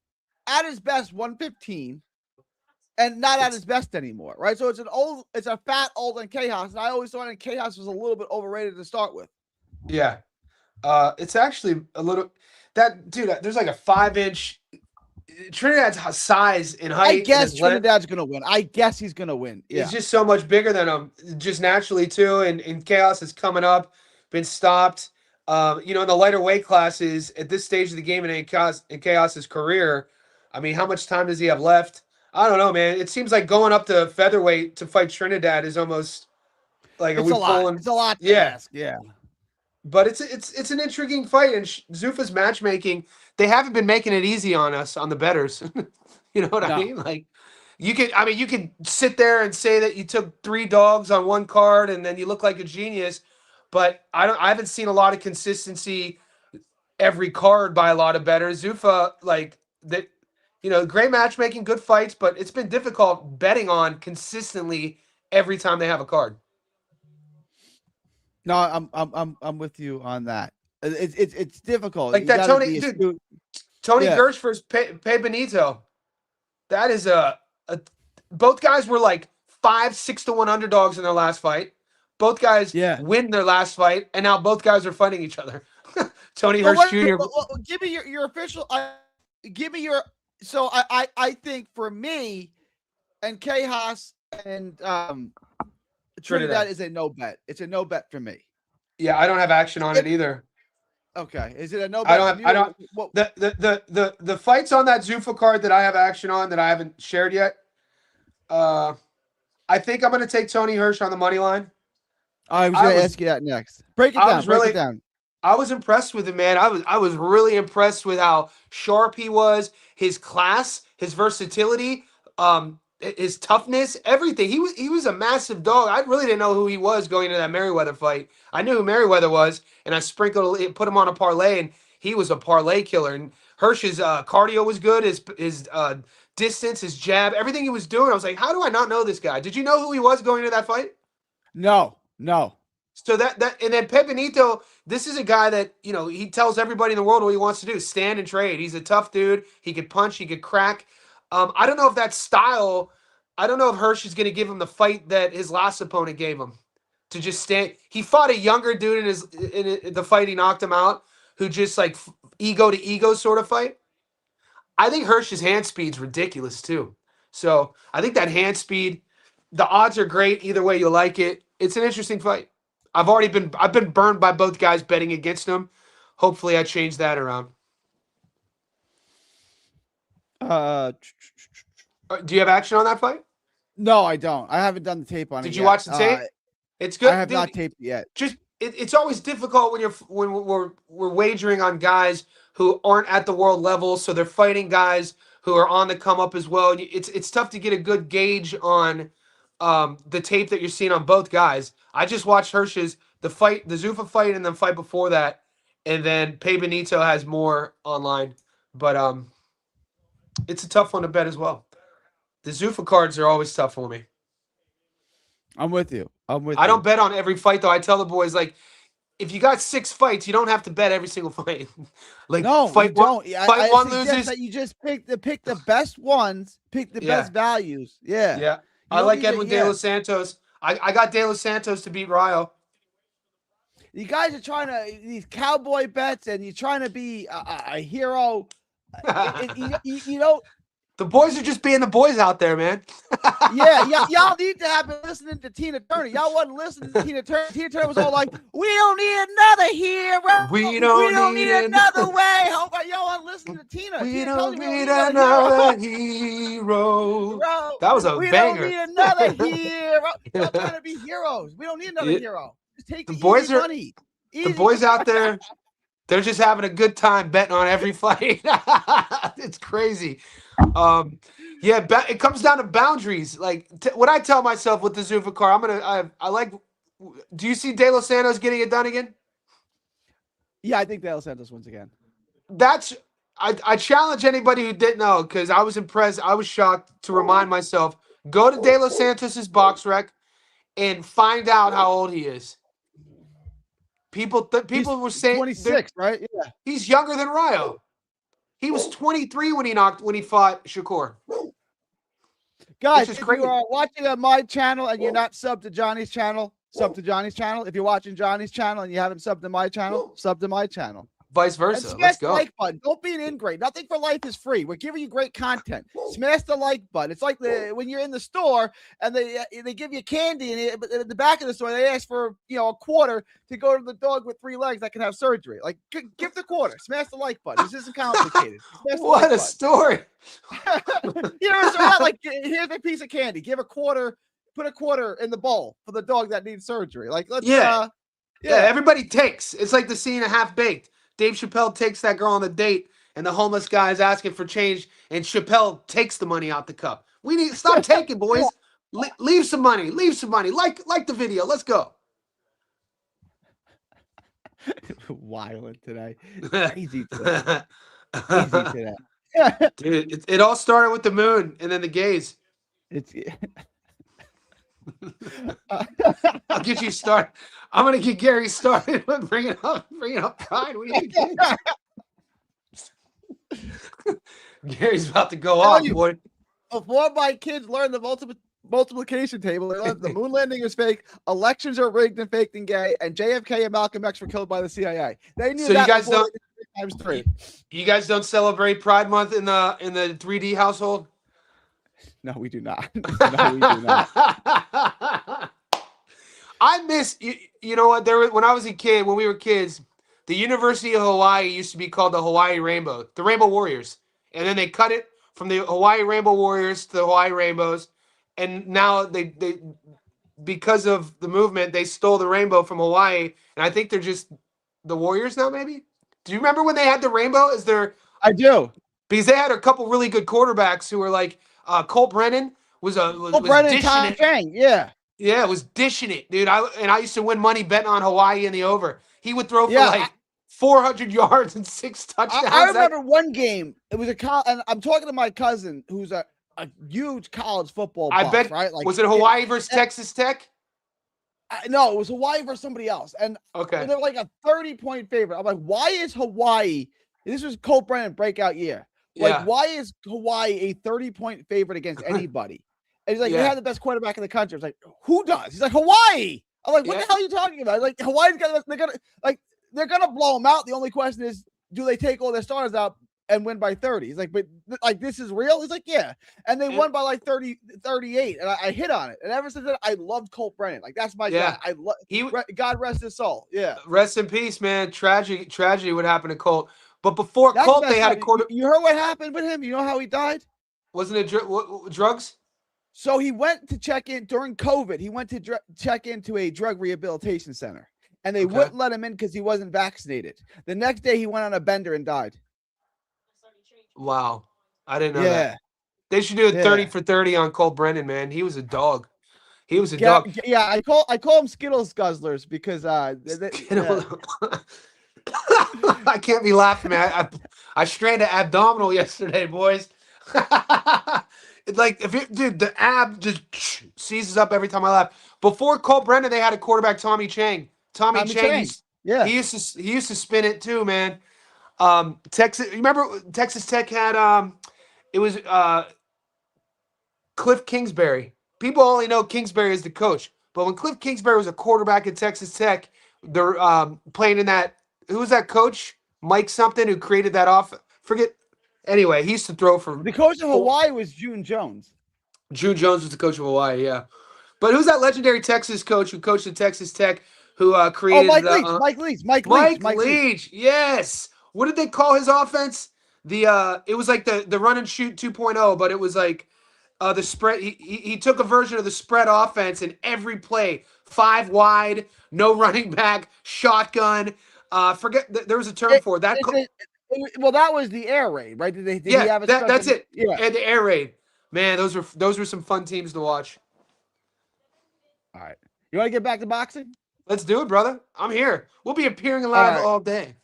at his best 115 and not at his best anymore, right? So it's a fat old Quejas, and I always thought Quejas was a little bit overrated to start with. Yeah. It's actually a little dude, there's like a 5-inch Trinidad's size and height. I guess Trinidad's gonna win. I guess he's gonna win. Yeah. He's just so much bigger than him, just naturally too. And Chaos is coming up, been stopped. In the lighter weight classes at this stage of the game in Chaos's career, I mean, how much time does he have left? I don't know, man. It seems like going up to featherweight to fight Trinidad is almost like it's a lot. It's a lot to ask. Yeah. But it's an intriguing fight, and Zuffa's matchmaking, they haven't been making it easy on us, on the bettors. You know what I mean? Like you could sit there and say that you took 3 dogs on one card and then you look like a genius, but I haven't seen a lot of consistency every card by a lot of bettors. Zuffa, like that, great matchmaking, good fights, but it's been difficult betting on consistently every time they have a card. No, I'm with you on that. It's difficult. Like that Tony Gersh versus Pay Benito. That is both guys were like 5-6-1 underdogs in their last fight. Both guys win their last fight, and now both guys are fighting each other. Tony Hirsch Jr. Give me your official. Give me your. So I think for me, and Quejas and Trinidad is a no bet. It's a no bet for me. Yeah, I don't have action on it either. Okay, is it a no bet? I don't. The fights on that Zuffa card that I have action on that I haven't shared yet. I think I'm going to take Tony Hirsch on the money line. I was going to ask you that next. Break it down. I was impressed with him, man. I was really impressed with how sharp he was, his class, his versatility, his toughness, everything. He was a massive dog. I really didn't know who he was going into that Merriweather fight. I knew who Merriweather was, and I put him on a parlay, and he was a parlay killer. And Hirsch's cardio was good. His distance, his jab, everything he was doing. I was like, how do I not know this guy? Did you know who he was going into that fight? No. So and then Benito, this is a guy that, he tells everybody in the world what he wants to do, stand and trade. He's a tough dude. He could punch, he could crack. I don't know if that style, I don't know if Hirsch is going to give him the fight that his last opponent gave him, to just stand. He fought a younger dude in the fight he knocked him out, who just like ego to ego sort of fight. I think Hirsch's hand speed's ridiculous too. So I think that hand speed, the odds are great either way you like it. It's an interesting fight. I've been burned by both guys betting against them. Hopefully I change that around. Do you have action on that fight? No, I don't. I haven't done the tape on it. Did you watch the tape? It's good. I have not taped it yet. Just it's always difficult when we're wagering on guys who aren't at the world level, so they're fighting guys who are on the come up as well. It's tough to get a good gauge on the tape that you're seeing on both guys. I just watched Hirsch's the Zuffa fight, and then fight before that, and then Pay Benito has more online, but it's a tough one to bet as well. The Zuffa cards are always tough for me. I'm with you. I'm with I don't you. bet on every fight though. I tell the boys like, if you got 6 fights, you don't have to bet every single fight. Like No, you fight one, don't. fight I one suggest loses. that you just pick the best ones, pick the Yeah, best values. Yeah. yeah. You I don't like need to, Edwin De yeah. Los Santos. I got De Los Santos to beat Ryo. You guys are trying to these cowboy bets, and you're trying to be a hero. You know, The boys are just being the boys out there, man. yeah, y'all need to have been listening to Tina Turner. Y'all wasn't listening to Tina Turner. Tina Turner was all like, "We don't need another hero. We We don't don't need need an another way." How about y'all want to listen to Tina? we Tina tells don't you we don't need need another hero. another hero. Hero. That was a We don't banger. need another hero. Y'all trying to be heroes. We don't need another Yeah, hero. Just take the the easy boys are money. the Easy. boys out there. They're just having a good time betting on every fight. It's crazy. Um, yeah, it comes down to boundaries. Like what I tell myself with the Zufakar, I like. Do you see De Los Santos getting it done again? Yeah, I think they'll send us once again. That's I challenge anybody who didn't know because I was impressed. I was shocked to remind myself. Go to De Los Santos's box rec and find out how old he is. People He's were saying 26, right? Yeah. he's younger than Ryo. He was 23 when he fought Shakur, which Guys, is if you crazy. are watching on my channel and you're not subbed to Johnny's channel, sub to Johnny's channel. If you're watching Johnny's channel and you haven't subbed to my channel, sub to my channel. Vice And versa. smash Let's the go. like button. Don't be an ingrate. Nothing for life is free. We're giving you great content. Smash the like button. It's like when you're in the store and they give you candy, and but at the back of the store they ask for a quarter to go to the dog with 3 legs that can have surgery. Like give the quarter. Smash the like button. This isn't complicated. Smash the What like a button. story. So not like here's a piece of candy. Give a quarter. Put a quarter in the bowl for the dog that needs surgery. Like let's Yeah. yeah. Everybody takes. It's like the scene of Half Baked. Dave Chappelle takes that girl on the date, and the homeless guy is asking for change, and Chappelle takes the money out the cup. We need stop taking, boys. Leave some money. Leave some money. Like the video. Let's go. Violent today. Crazy today. Easy today. Dude, it all started with the moon and then the gays. It's I'll get you started. I'm gonna get Gary started. Bring it up pride. What do you think? Gary's about to go off, boy. Before my kids learn the multiplication table, they learned the moon landing is fake, elections are rigged and faked and gay, and JFK and Malcolm X were killed by the CIA. They knew So that you guys before don't they did 3 times 3. you guys don't celebrate Pride Month in the 3D household? No, we do not. No, we do not. I miss you know what when I was a kid, when we were kids, the University of Hawaii used to be called the Hawaii Rainbow, the Rainbow Warriors. And then they cut it from the Hawaii Rainbow Warriors to the Hawaii Rainbows. And now they because of the movement, they stole the rainbow from Hawaii. And I think they're just the Warriors now, maybe? Do you remember when they had the rainbow? I do. Because they had a couple really good quarterbacks who were like Colt Brennan was Brennan dishing Tom it. Chang, yeah. Yeah, it was dishing it, dude. I used to win money betting on Hawaii in the over. He would throw for like 400 yards and 6 touchdowns. I remember one game. It was and I'm talking to my cousin who's a huge college football buff, I bet, right? Like, was it Hawaii versus Texas Tech? No, it was Hawaii versus somebody else. And okay, they're like a 30-point favorite. I'm like, why is Hawaii? This was Colt Brennan breakout year. Like, why is Hawaii a 30-point favorite against anybody? And he's like, we have the best quarterback in the country. I was like, who does? He's like, Hawaii. I'm like, what the hell are you talking about? Like, Hawaii's they're gonna blow them out. The only question is, do they take all their starters out and win by 30? He's like, but like, this is real? He's like, yeah. And they won by like 38. And I hit on it. And ever since then, I loved Colt Brennan. Like, that's my guy. God rest his soul. Yeah. Rest in peace, man. Tragedy what happened to Colt. But before Colt, they had a quarter. You heard what happened with him? You know how he died? Wasn't it drugs? So he went to check in during COVID. He went to check into a drug rehabilitation center, and they wouldn't let him in because he wasn't vaccinated. The next day, he went on a bender and died. Wow, I didn't know that. They should do a 30 for 30 on Colt Brennan, man. He was a dog. He was a dog. Yeah, I call them Skittles guzzlers because I can't be laughing, man. I strained an abdominal yesterday, boys. Like if it, dude, the ab just seizes up every time I laugh. Before Cole Brennan, they had a quarterback, Tommy Chang. Tommy Tommy Chang, Chang. Yeah. he used to spin it too, man. Texas, you remember Texas Tech had it was Cliff Kingsbury. People only know Kingsbury as the coach, but when Cliff Kingsbury was a quarterback at Texas Tech, they're playing in that. Who was that coach? Mike something who created that off. Forget. Anyway, he used to throw for. The coach of Hawaii was June Jones. June Jones was the coach of Hawaii, yeah. But who's that legendary Texas coach who coached at Texas Tech who Oh, created Mike the Leach. Mike Leach. Mike Leach. Mike Mike Leach. Leach? Yes. What did they call his offense? The it was like the run and shoot 2.0, but it was like the spread. He took a version of the spread offense in every play, 5 wide, no running back, shotgun. There was a term for it. That. Well, that was the air raid, right? Did he Yeah, have a that's it. Yeah. And the air raid. Man, those were some fun teams to watch. All right. You want to get back to boxing? Let's do it, brother. I'm here. We'll be appearing live all day.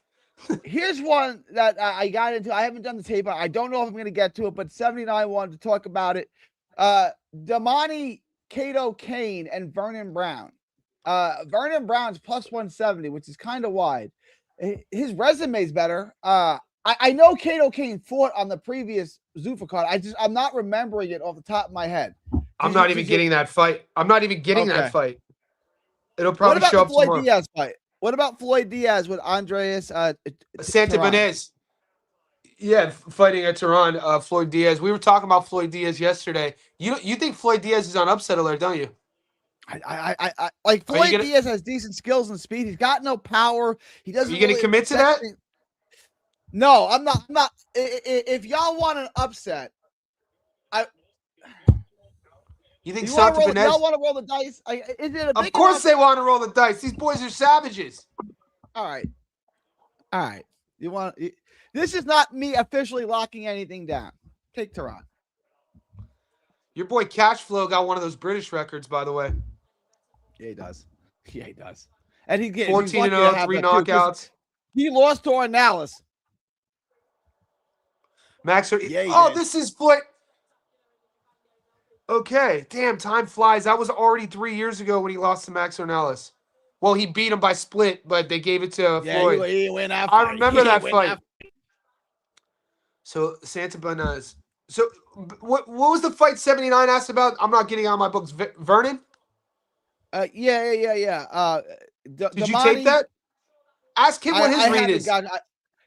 Here's one that I got into. I haven't done the tape. I don't know if I'm going to get to it, but 79 wanted to talk about it. Damani Cato Kane and Vernon Brown. Vernon Brown's plus 170, which is kind of wide. His resume's better. I know Cato Kane fought on the previous Zuffa card. I'm not remembering it off the top of my head. I'm not even getting that fight. I'm not even getting that fight. It'll probably show up tomorrow. Floyd Diaz fight? What about Floyd Diaz with Andreas Santabanez? Yeah, fighting at Tehran. Floyd Diaz. We were talking about Floyd Diaz yesterday. You think Floyd Diaz is on upset alert, don't you? I like Floyd Diaz has decent skills and speed. He's got no power. He doesn't. Are you going to commit to that? No, I'm not. I'm not. If y'all want an upset, You think Santabanez? Y'all want to roll the dice? Is it a big of course they want to roll the dice. These boys are savages. All right. You want? This is not me officially locking anything down. Take Tehran. Your boy Cashflow got one of those British records, by the way. Yeah, he does. Yeah, he does. And he gets 14-0, 3 knockouts. He lost to Ornelas. Max. This is Floyd. Okay, damn, time flies. That was already 3 years ago when he lost to Max Ornelas. Well, he beat him by split, but they gave it to Floyd. He went out. I remember that fight. So Santabanez. So what was the fight 79 asked about? I'm not getting on my books. Vernon? Yeah. Did you take that? Ask him what his read is.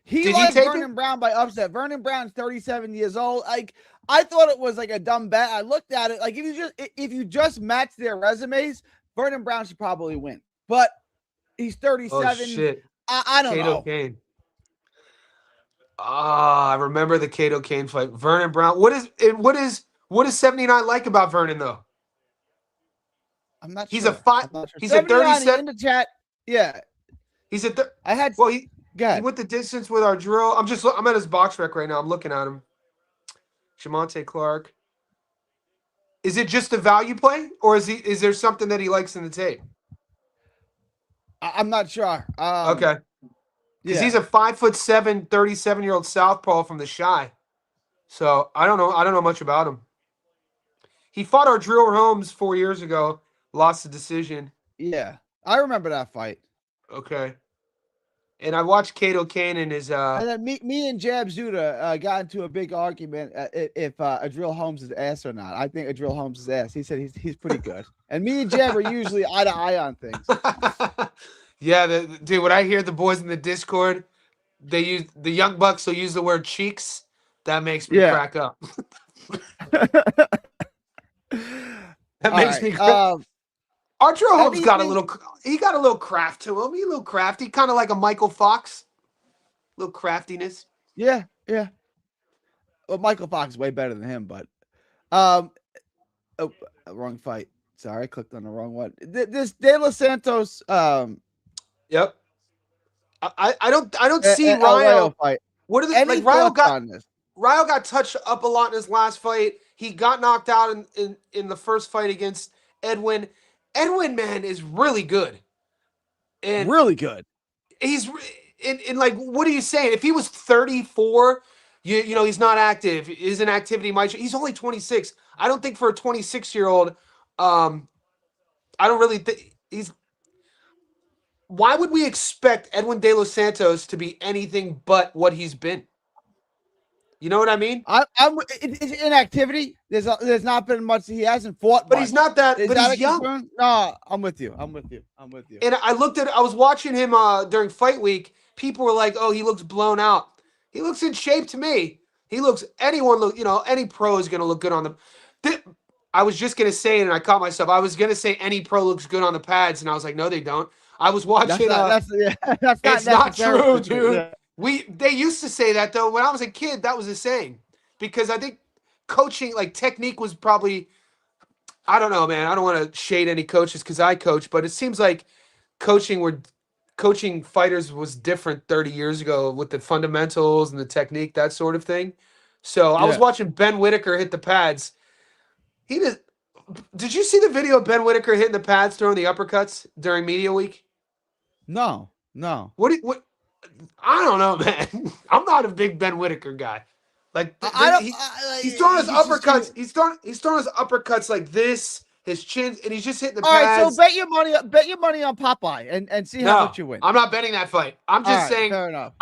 He liked Vernon Brown by upset. Vernon Brown's 37 years old. Like, I thought it was like a dumb bet. I looked at it like if you just match their resumes, Vernon Brown should probably win. But he's 37. Oh shit! I don't know. Kane. I remember the Cato Kane fight. Vernon Brown. What is 79 like about Vernon though? I'm not. He's sure. He's a 37 in the chat. Yeah. He's a. He went the distance with our drill. I'm at his box rec right now. I'm looking at him. Shamonte Clark. Is it just a value play, or is there something that he likes in the tape? I'm not sure. Okay. Because he's a 5'7", 37-year-old southpaw from the Chi. So I don't know much about him. He fought our Drill Holmes 4 years ago, lost the decision. Yeah, I remember that fight. Okay. And I watched Cato Kane and his. And then me and Jab Zuda got into a big argument if Adriel Holmes is ass or not. I think Adriel Holmes is ass. He said he's pretty good. And me and Jab are usually eye to eye on things. Yeah, dude. When I hear the boys in the Discord, they use the Young Bucks will use the word cheeks. That makes me crack up. That makes me crack. Arturo Holmes got a little craft to him. He's a little crafty, kind of like a Michael Fox. A little craftiness. Yeah. Well, Michael Fox is way better than him, but wrong fight. Sorry, I clicked on the wrong one. This De Los Santos. Yep. I don't see Ryo fight. What are the Ryo got touched up a lot in his last fight. He got knocked out in the first fight against Edwin. Edwin, man, is really good. And really good. He's in like, what are you saying? If he was 34, You know, he's not active. His inactivity might. He's only 26. I don't think for a 26-year-old, I don't really think he's. Why would we expect Edwin De Los Santos to be anything but what he's been? You know what I mean? It's inactivity. There's not been much. He hasn't fought. But much. he's not that. Is but that he's a young. concern? No, I'm with you. And I was watching him during fight week. People were like, "Oh, he looks blown out." He looks in shape to me. Any pro is going to look good on them. I was just going to say it, and I caught myself. I was going to say any pro looks good on the pads, and I was like, no, they don't. I was watching. That's not it's not true, dude. Yeah. They used to say that though. When I was a kid, that was a saying, because I think coaching, like technique, was probably. I don't know, man. I don't want to shade any coaches because I coach, but it seems like coaching fighters was different 30 years ago with the fundamentals and the technique, that sort of thing. So I was watching Ben Whitaker hit the pads. Did you see the video of Ben Whitaker hitting the pads, throwing the uppercuts during media week? No. What? I don't know, man. I'm not a big Ben Whitaker guy. Like he's throwing his uppercuts. He's throwing his uppercuts like this. His chin, and he's just hitting the pads. All right, so bet your money on Popeye and see how much you win. I'm not betting that fight. I'm just saying. Fair enough.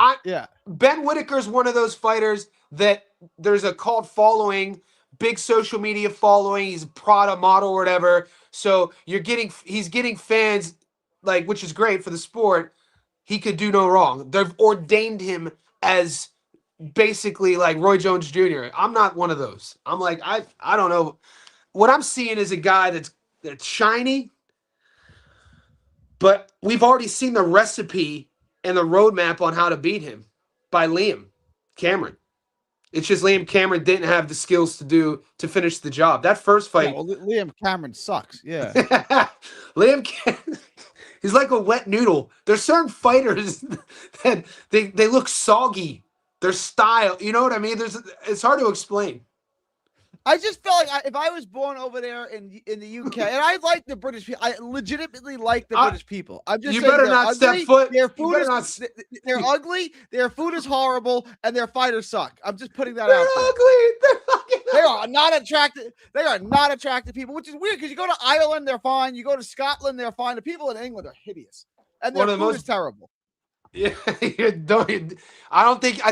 Ben Whitaker's one of those fighters that there's a cult following, big social media following. He's a Prada model or whatever. So he's getting fans, like, which is great for the sport. He could do no wrong. They've ordained him as basically like Roy Jones Jr. I'm not one of those. I'm like, I don't know. What I'm seeing is a guy that's shiny, but we've already seen the recipe and the roadmap on how to beat him by Liam Cameron. It's just Liam Cameron didn't have the skills to finish the job. That first fight. Liam Cameron sucks. Yeah. Liam Cameron, he's like a wet noodle. There's certain fighters that they look soggy. Their style, you know what I mean? It's hard to explain. I just felt like if I was born over there in the UK, and I like the British people, I legitimately like the British people. I'm just saying better not ugly, step foot. Their food they're ugly. Their food is horrible, and their fighters suck. I'm just putting that out there. They are not attractive. They are not attractive people, which is weird because you go to Ireland, they're fine. You go to Scotland, they're fine. The people in England are hideous, and their food is terrible. Yeah, I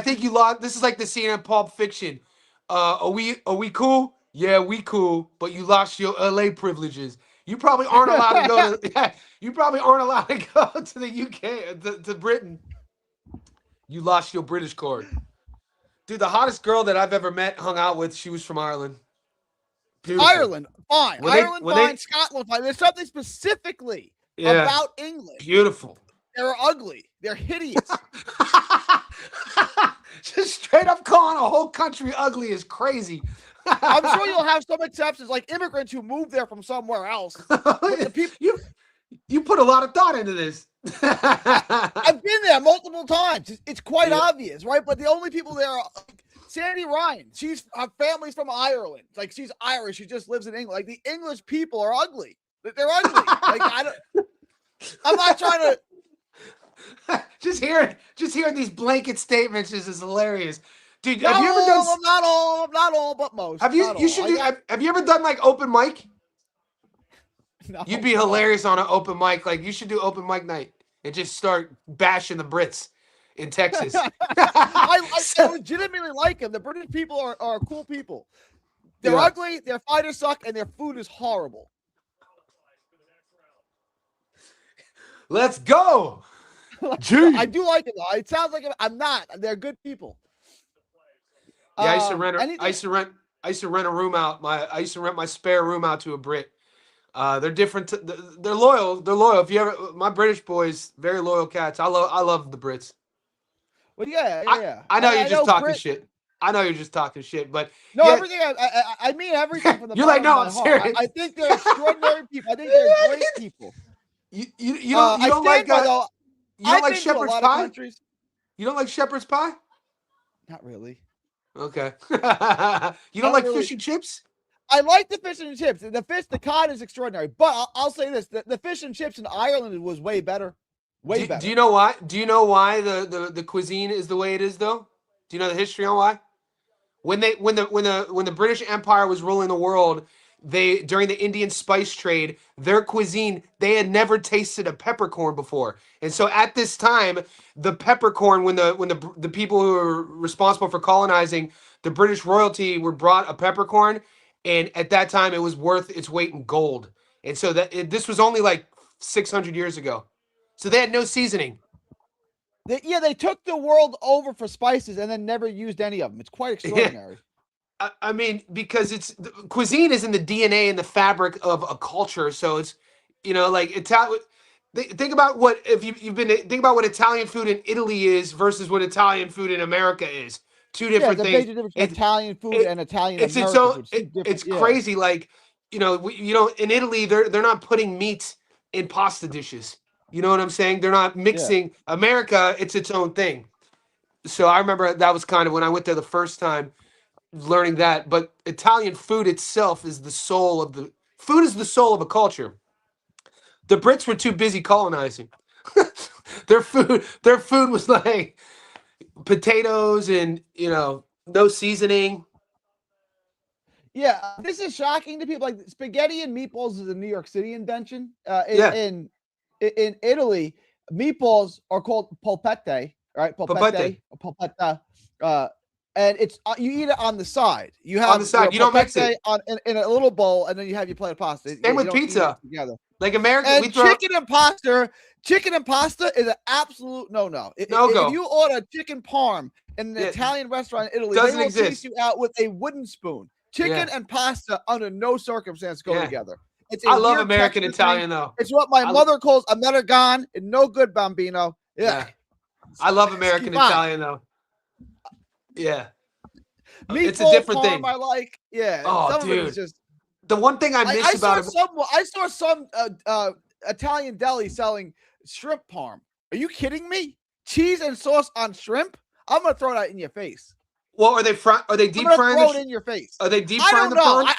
think you lost. This is like the scene in Pulp Fiction. Are we cool? Yeah, we cool. But you lost your LA privileges. You probably aren't allowed to go to. Yeah, you probably aren't allowed to go to the UK, to Britain. You lost your British card, dude. The hottest girl that I've ever met, hung out with, she was from Ireland. Beautiful. Ireland, fine. Fine. Scotland, fine. There's something specifically about England. Beautiful. They're ugly. They're hideous. Just straight up calling a whole country ugly is crazy. I'm sure you'll have some exceptions, like immigrants who moved there from somewhere else. The people, you put a lot of thought into this. I've been there multiple times. It's quite obvious, right? But the only people there are Sandy Ryan. Her family's from Ireland. Like, she's Irish. She just lives in England. Like, the English people are ugly. They're ugly. Like, I'm not trying to. Just hearing these blanket statements is hilarious, dude. Have you ever done? Not all, but most. Have you? Have you ever done like open mic? No, You'd be hilarious on an open mic. Like, you should do open mic night and just start bashing the Brits in Texas. I legitimately like them. The British people are cool people. They're ugly. Their fighters suck, and their food is horrible. Let's go. I do like it though. It sounds like I'm not. They're good people. Yeah, I used to rent a room out. I used to rent my spare room out to a Brit. They're different. They're loyal. They're loyal. If you ever, my British boys, very loyal cats. I love the Brits. Well, yeah. I know you're just talking shit. I know you're just talking shit, but no, everything. I mean everything from the. You're like, no, I'm serious. I think they're extraordinary people. I think they're great people. You don't like though. You don't like shepherd's pie? You don't like shepherd's pie? Not really. Okay. You don't like fish and chips? I like the fish and chips. The cod is extraordinary. But I'll say this: the fish and chips in Ireland was way better. Way better. Do you know why? Do you know why the cuisine is the way it is, though? Do you know the history on why? When the British Empire was ruling the world, they during the Indian spice trade, their cuisine, they had never tasted a peppercorn before. And so at this time, the peppercorn, when the people who were responsible for colonizing the British royalty were brought a peppercorn, and at that time it was worth its weight in gold. And so this was only like 600 years ago. So they had no seasoning. They took the world over for spices and then never used any of them. It's quite extraordinary. I mean, because cuisine is in the DNA and the fabric of a culture. So it's, like Italian. Think about what if you've been think about what Italian food in Italy is versus what Italian food in America is. Two different the things. major difference between Italian food and Italian It's its American own. food. It's crazy. Like in Italy, they're not putting meat in pasta dishes. You know what I'm saying? They're not mixing. America, it's its own thing. So I remember that was kind of when I went there the first time, learning that. But Italian food itself is the soul of the food is the soul of a culture. The Brits were too busy colonizing. Their food was like potatoes and no seasoning. Yeah, this is shocking to people. Like spaghetti and meatballs is a New York City invention. In Italy, meatballs are called polpette, right? Polpetta. And it's you eat it on the side. You have on the side. You don't mix it in a little bowl, and then you have your plate of pasta. Same with pizza. Together. Like American, and chicken and pasta is an absolute no-no. No-go. If you order chicken parm in an Italian restaurant in Italy, they will chase you out with a wooden spoon. Chicken and pasta under no circumstance go together. I love American Italian though. It's what my mother calls American. No good, bambino. Yeah. I love American Italian though. Yeah. It's a different thing. I like. Yeah. Oh, dude. Just the one thing I miss about it. I saw some Italian deli selling shrimp parm. Are you kidding me? Cheese and sauce on shrimp? I'm gonna throw that in your face. Well, are they deep frying? Throw it in your face. Are they deep frying the prawns?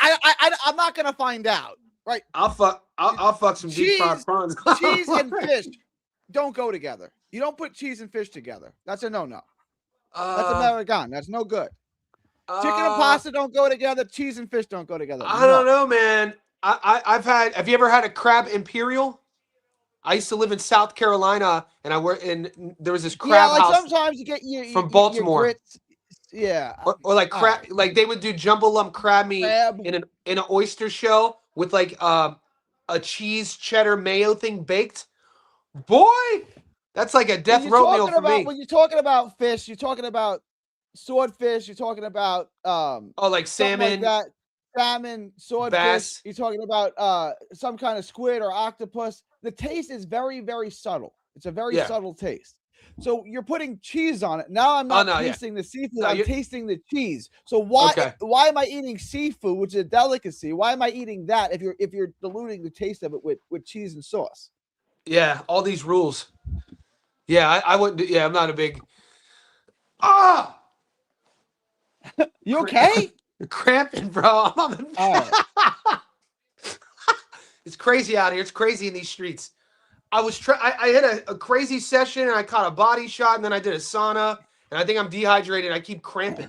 I'm not gonna find out. Right? I'll fuck some deep fried prawns. Cheese and fish don't go together. You don't put cheese and fish together. That's a no-no. That's American. That's no good. Chicken and pasta don't go together. Cheese and fish don't go together. I don't know, man. Have you ever had a crab imperial? I used to live in South Carolina, and there was this crab house. Sometimes you get from Baltimore. Or like crab, right. Like they would do jumbo lump crab meat in an oyster shell with like a cheese cheddar mayo thing baked. Boy, that's like a death row meal for me. When you're talking about fish, you're talking about swordfish. You're talking about like salmon, like that. Salmon, swordfish. Bass. You're talking about some kind of squid or octopus. The taste is very, very subtle. It's a very subtle taste. So you're putting cheese on it. Now I'm not tasting the seafood. I'm tasting the cheese. So why am I eating seafood, which is a delicacy? Why am I eating that if you're diluting the taste of it with cheese and sauce? Yeah, all these rules. Yeah, I wouldn't. Yeah, I'm not a big. You okay? Cramping, bro. All right. It's crazy out here. It's crazy in these streets. I had a crazy session and I caught a body shot and then I did a sauna and I think I'm dehydrated. I keep cramping.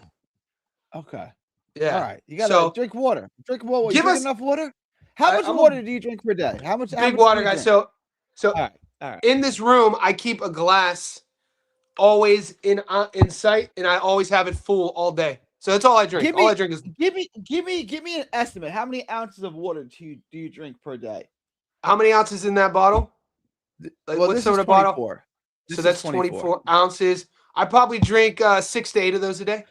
Okay. Yeah. All right. You gotta drink water. Drink water. Give us enough water. How much water do you drink per day? How much? Big water guy. So all right. In this room, I keep a glass always in sight, and I always have it full all day. So that's all I drink. All I drink is. Give me an estimate. How many ounces of water do you drink per day? How many ounces in that bottle? Like, what's some of the bottle? So that's 24 ounces. I probably drink 6 to 8 of those a day.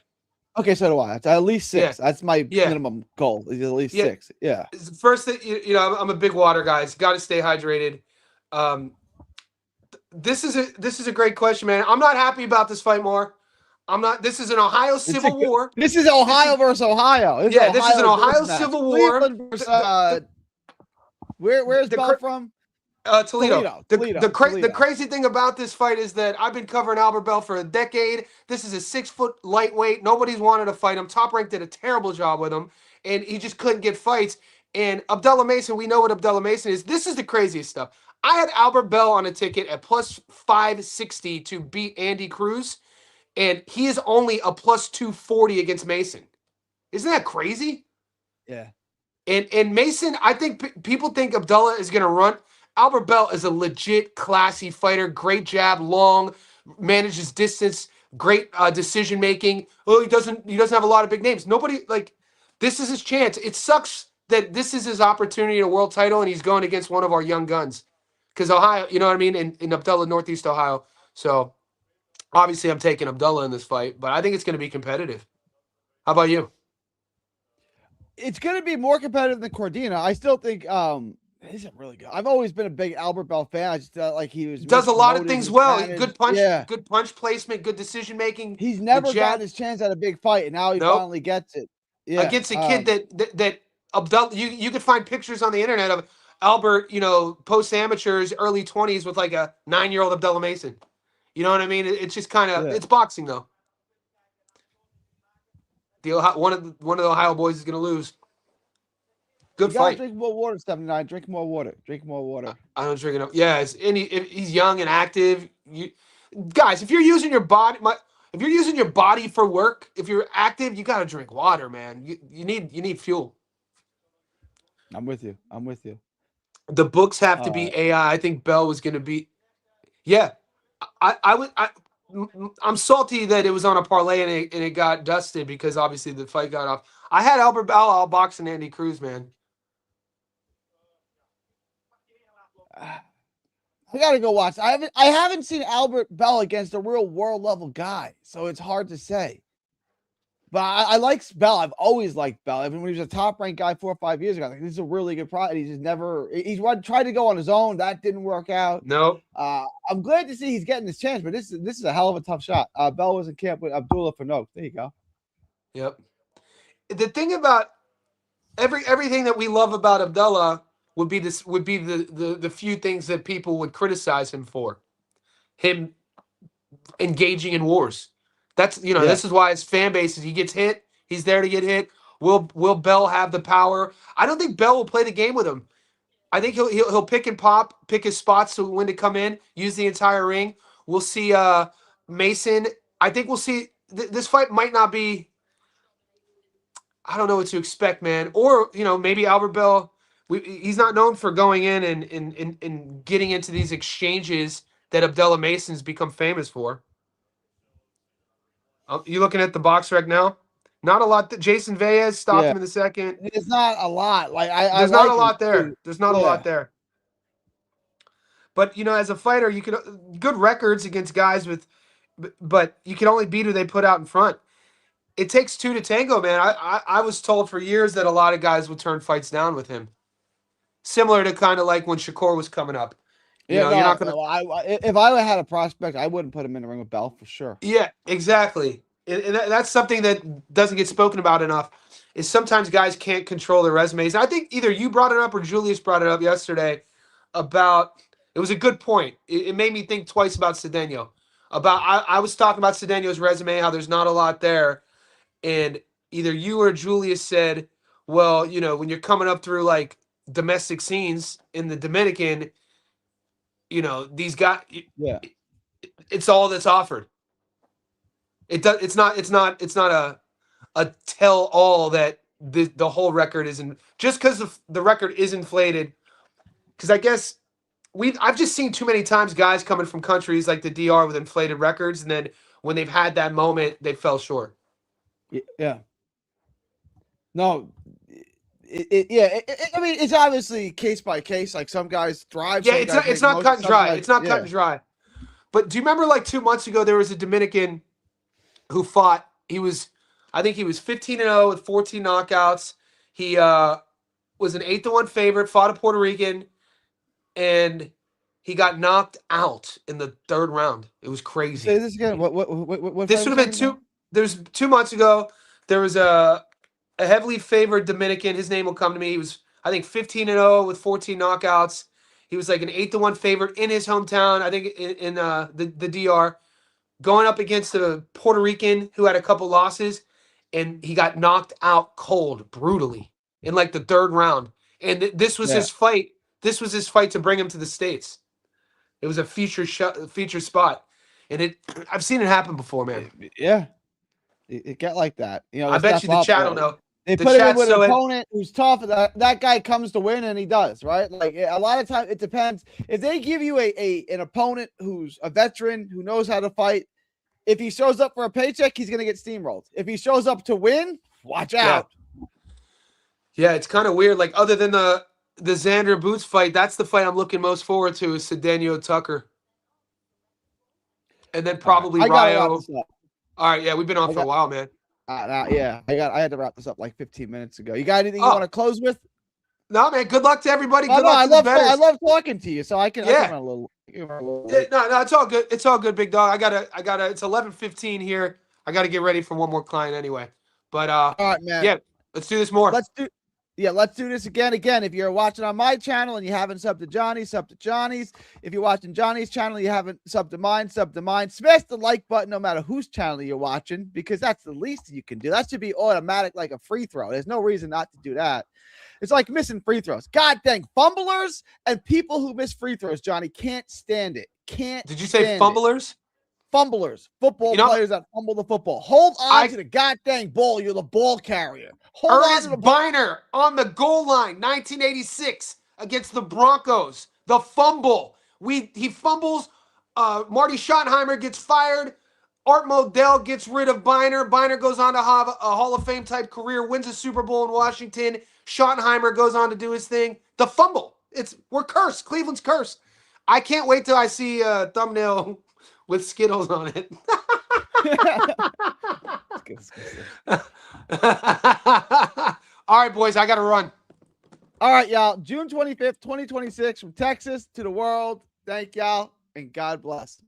Okay, so do I. It's at least 6. Yeah. That's my minimum goal. Is at least 6. Yeah. First, I'm a big water guy. Got to stay hydrated. This is a great question, man. I'm not happy about this fight more. I'm not. This is an Ohio Civil War. This is Ohio versus Ohio. This is an Ohio Civil War. Where's Bell from? Toledo. The crazy thing about this fight is that I've been covering Albert Bell for a decade. This is a 6-foot lightweight. Nobody's wanted to fight him. Top Rank did a terrible job with him, and he just couldn't get fights. And Abdullah Mason, we know what Abdullah Mason is. This is the craziest stuff. I had Albert Bell on a ticket at plus 560 to beat Andy Cruz, and he is only a plus 240 against Mason. Isn't that crazy? Yeah. And Mason, I think people think Abdullah is going to run. Albert Bell is a legit classy fighter. Great jab, long, manages distance, great decision making. Oh, he doesn't have a lot of big names. Nobody like this is his chance. It sucks that this is his opportunity to world title and he's going against one of our young guns. Because Ohio, you know what I mean, in Abdullah, Northeast Ohio. So obviously I'm taking Abdullah in this fight, but I think it's going to be competitive. How about you? It's going to be more competitive than Cordina. I still think he's really good. I've always been a big Albert Bell fan. I just felt like he was Does a lot of mispromoted, things well. mismanaged. Good Yeah. punch placement, good decision making. He's The never gotten jab. his chance at a big fight, and now he Nope. finally gets it. Yeah. Against a kid that Abdullah, you could find pictures on the internet of Albert, post amateurs, early 20s with like a 9-year-old Abdullah Mason. You know what I mean? It's just kind of Yeah. it's boxing though. One of the Ohio boys is gonna lose. Good You gotta fight. drink more water, 79. Drink more water. Drink more water. I don't drink enough. Yeah, if he's young and active. Guys, if you're using your body, if you're using your body for work, if you're active, you gotta drink water, man. You need fuel. I'm with you. I'm with you. The books have to be AI. I think Bell was gonna be. Yeah, I'm salty that it was on a parlay and it got dusted because obviously the fight got off. I had Albert Bell outboxing Andy Cruz, man. I gotta go watch. I haven't seen Albert Bell against a real world level guy, so it's hard to say. But I like Bell. I've always liked Bell. Even when he was a top ranked guy 4 or 5 years ago, I think this is a really good product. He's just never tried to go on his own. That didn't work out. No. I'm glad to see he's getting this chance, but this is a hell of a tough shot. Bell was in camp with Abdullah for Noak. There you go. Yep. The thing about everything that we love about Abdullah would be the few things that people would criticize him for. Him engaging in wars. That's this is why his fan base is he gets hit, he's there to get hit. Will Bell have the power? I don't think Bell will play the game with him. I think he'll pick and pop, pick his spots to when to come in, use the entire ring. We'll see Mason. I think we'll see this fight might not be. I don't know what to expect, man. Or maybe Albert Bell. He's not known for going in and getting into these exchanges that Abdullah Mason's become famous for. You looking at the box rec now? Not a lot. Jason Zayas stopped him in the second. It's not a lot. Like there's not a lot there. There's not a lot there. But as a fighter, you can good records against guys but you can only beat who they put out in front. It takes two to tango, man. I was told for years that a lot of guys would turn fights down with him. Similar to kind of like when Shakur was coming up. You're not gonna. If I had a prospect, I wouldn't put him in the ring with Bell for sure. Yeah, exactly. And that's something that doesn't get spoken about enough. Is sometimes guys can't control their resumes. And I think either you brought it up or Julius brought it up yesterday about. It was a good point. It made me think twice about Cedeno. I was talking about Cedeno's resume, how there's not a lot there, and either you or Julius said, well, when you're coming up through like domestic scenes in the Dominican. These guys. Yeah, it's all that's offered. It's not a tell all that the whole record isn't just because the record is inflated. Because I guess I've just seen too many times guys coming from countries like the DR with inflated records, and then when they've had that moment, they fell short. Yeah. No. I mean, it's obviously case by case. Like some guys thrive. Yeah, it's not cut and dry. It's not cut and dry. But do you remember like 2 months ago there was a Dominican who fought? I think he was 15-0 with 14 knockouts. He was an 8-1 favorite. Fought a Puerto Rican, and he got knocked out in the third round. It was crazy. Say this again. What this would have been two. There's 2 months ago. There was a heavily favored Dominican. His name will come to me. He was, I think, 15-0 with 14 knockouts. He was like an 8-1 favorite in his hometown, I think in the DR, going up against a Puerto Rican who had a couple losses, and he got knocked out cold, brutally, in like the third round. And this was his fight. This was his fight to bring him to the States. It was a feature spot, and I've seen it happen before, man. Yeah. It get like that. I bet you the chat will know. They The put him in chat's with an so opponent who's tough. That guy comes to win, and he does, right? Like a lot of times, it depends. If they give you an opponent who's a veteran who knows how to fight, if he shows up for a paycheck, he's going to get steamrolled. If he shows up to win, watch out. Yeah, it's kind of weird. Like other than the Xander Boots fight, that's the fight I'm looking most forward to is Cedeno Tucker, and then probably I gotta wrap Ryo. this up. All right, yeah, we've been on for a while, man. Yeah, I had to wrap this up like 15 minutes ago. You got anything you Oh. want to close with? No, man. Good luck to everybody. No, Good luck to the bettors. I love talking to you, so I can Yeah. run a little. No, it's all good. It's all good, big dog. I gotta. It's 11:15 here. I gotta get ready for one more client anyway. But All right, man. yeah, let's do this more. Let's do this again. Again, if you're watching on my channel and you haven't subbed to Johnny, sub to Johnny's. If you're watching Johnny's channel, you haven't subbed to mine, sub to mine. Smash the like button no matter whose channel you're watching, because that's the least you can do. That should be automatic like a free throw. There's no reason not to do that. It's like missing free throws. God dang, fumblers and people who miss free throws, Johnny, can't stand it. Did you say fumblers? Fumblers, football players that fumble the football. Hold on to the goddamn ball. You're the ball carrier. Hold on to the ball. Biner on the goal line, 1986 against the Broncos. The fumble. He fumbles. Marty Schottenheimer gets fired. Art Modell gets rid of Biner. Biner goes on to have a Hall of Fame type career, wins a Super Bowl in Washington. Schottenheimer goes on to do his thing. The fumble. We're cursed. Cleveland's cursed. I can't wait till I see a thumbnail with Skittles on it. All right, boys, I got to run. All right, y'all. June 25th, 2026, from Texas to the world. Thank y'all, and God bless.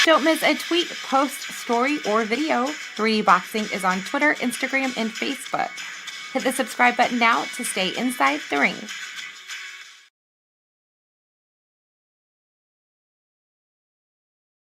Don't miss a tweet, post, story, or video. 3D Boxing is on Twitter, Instagram, and Facebook. Hit the subscribe button now to stay inside the ring.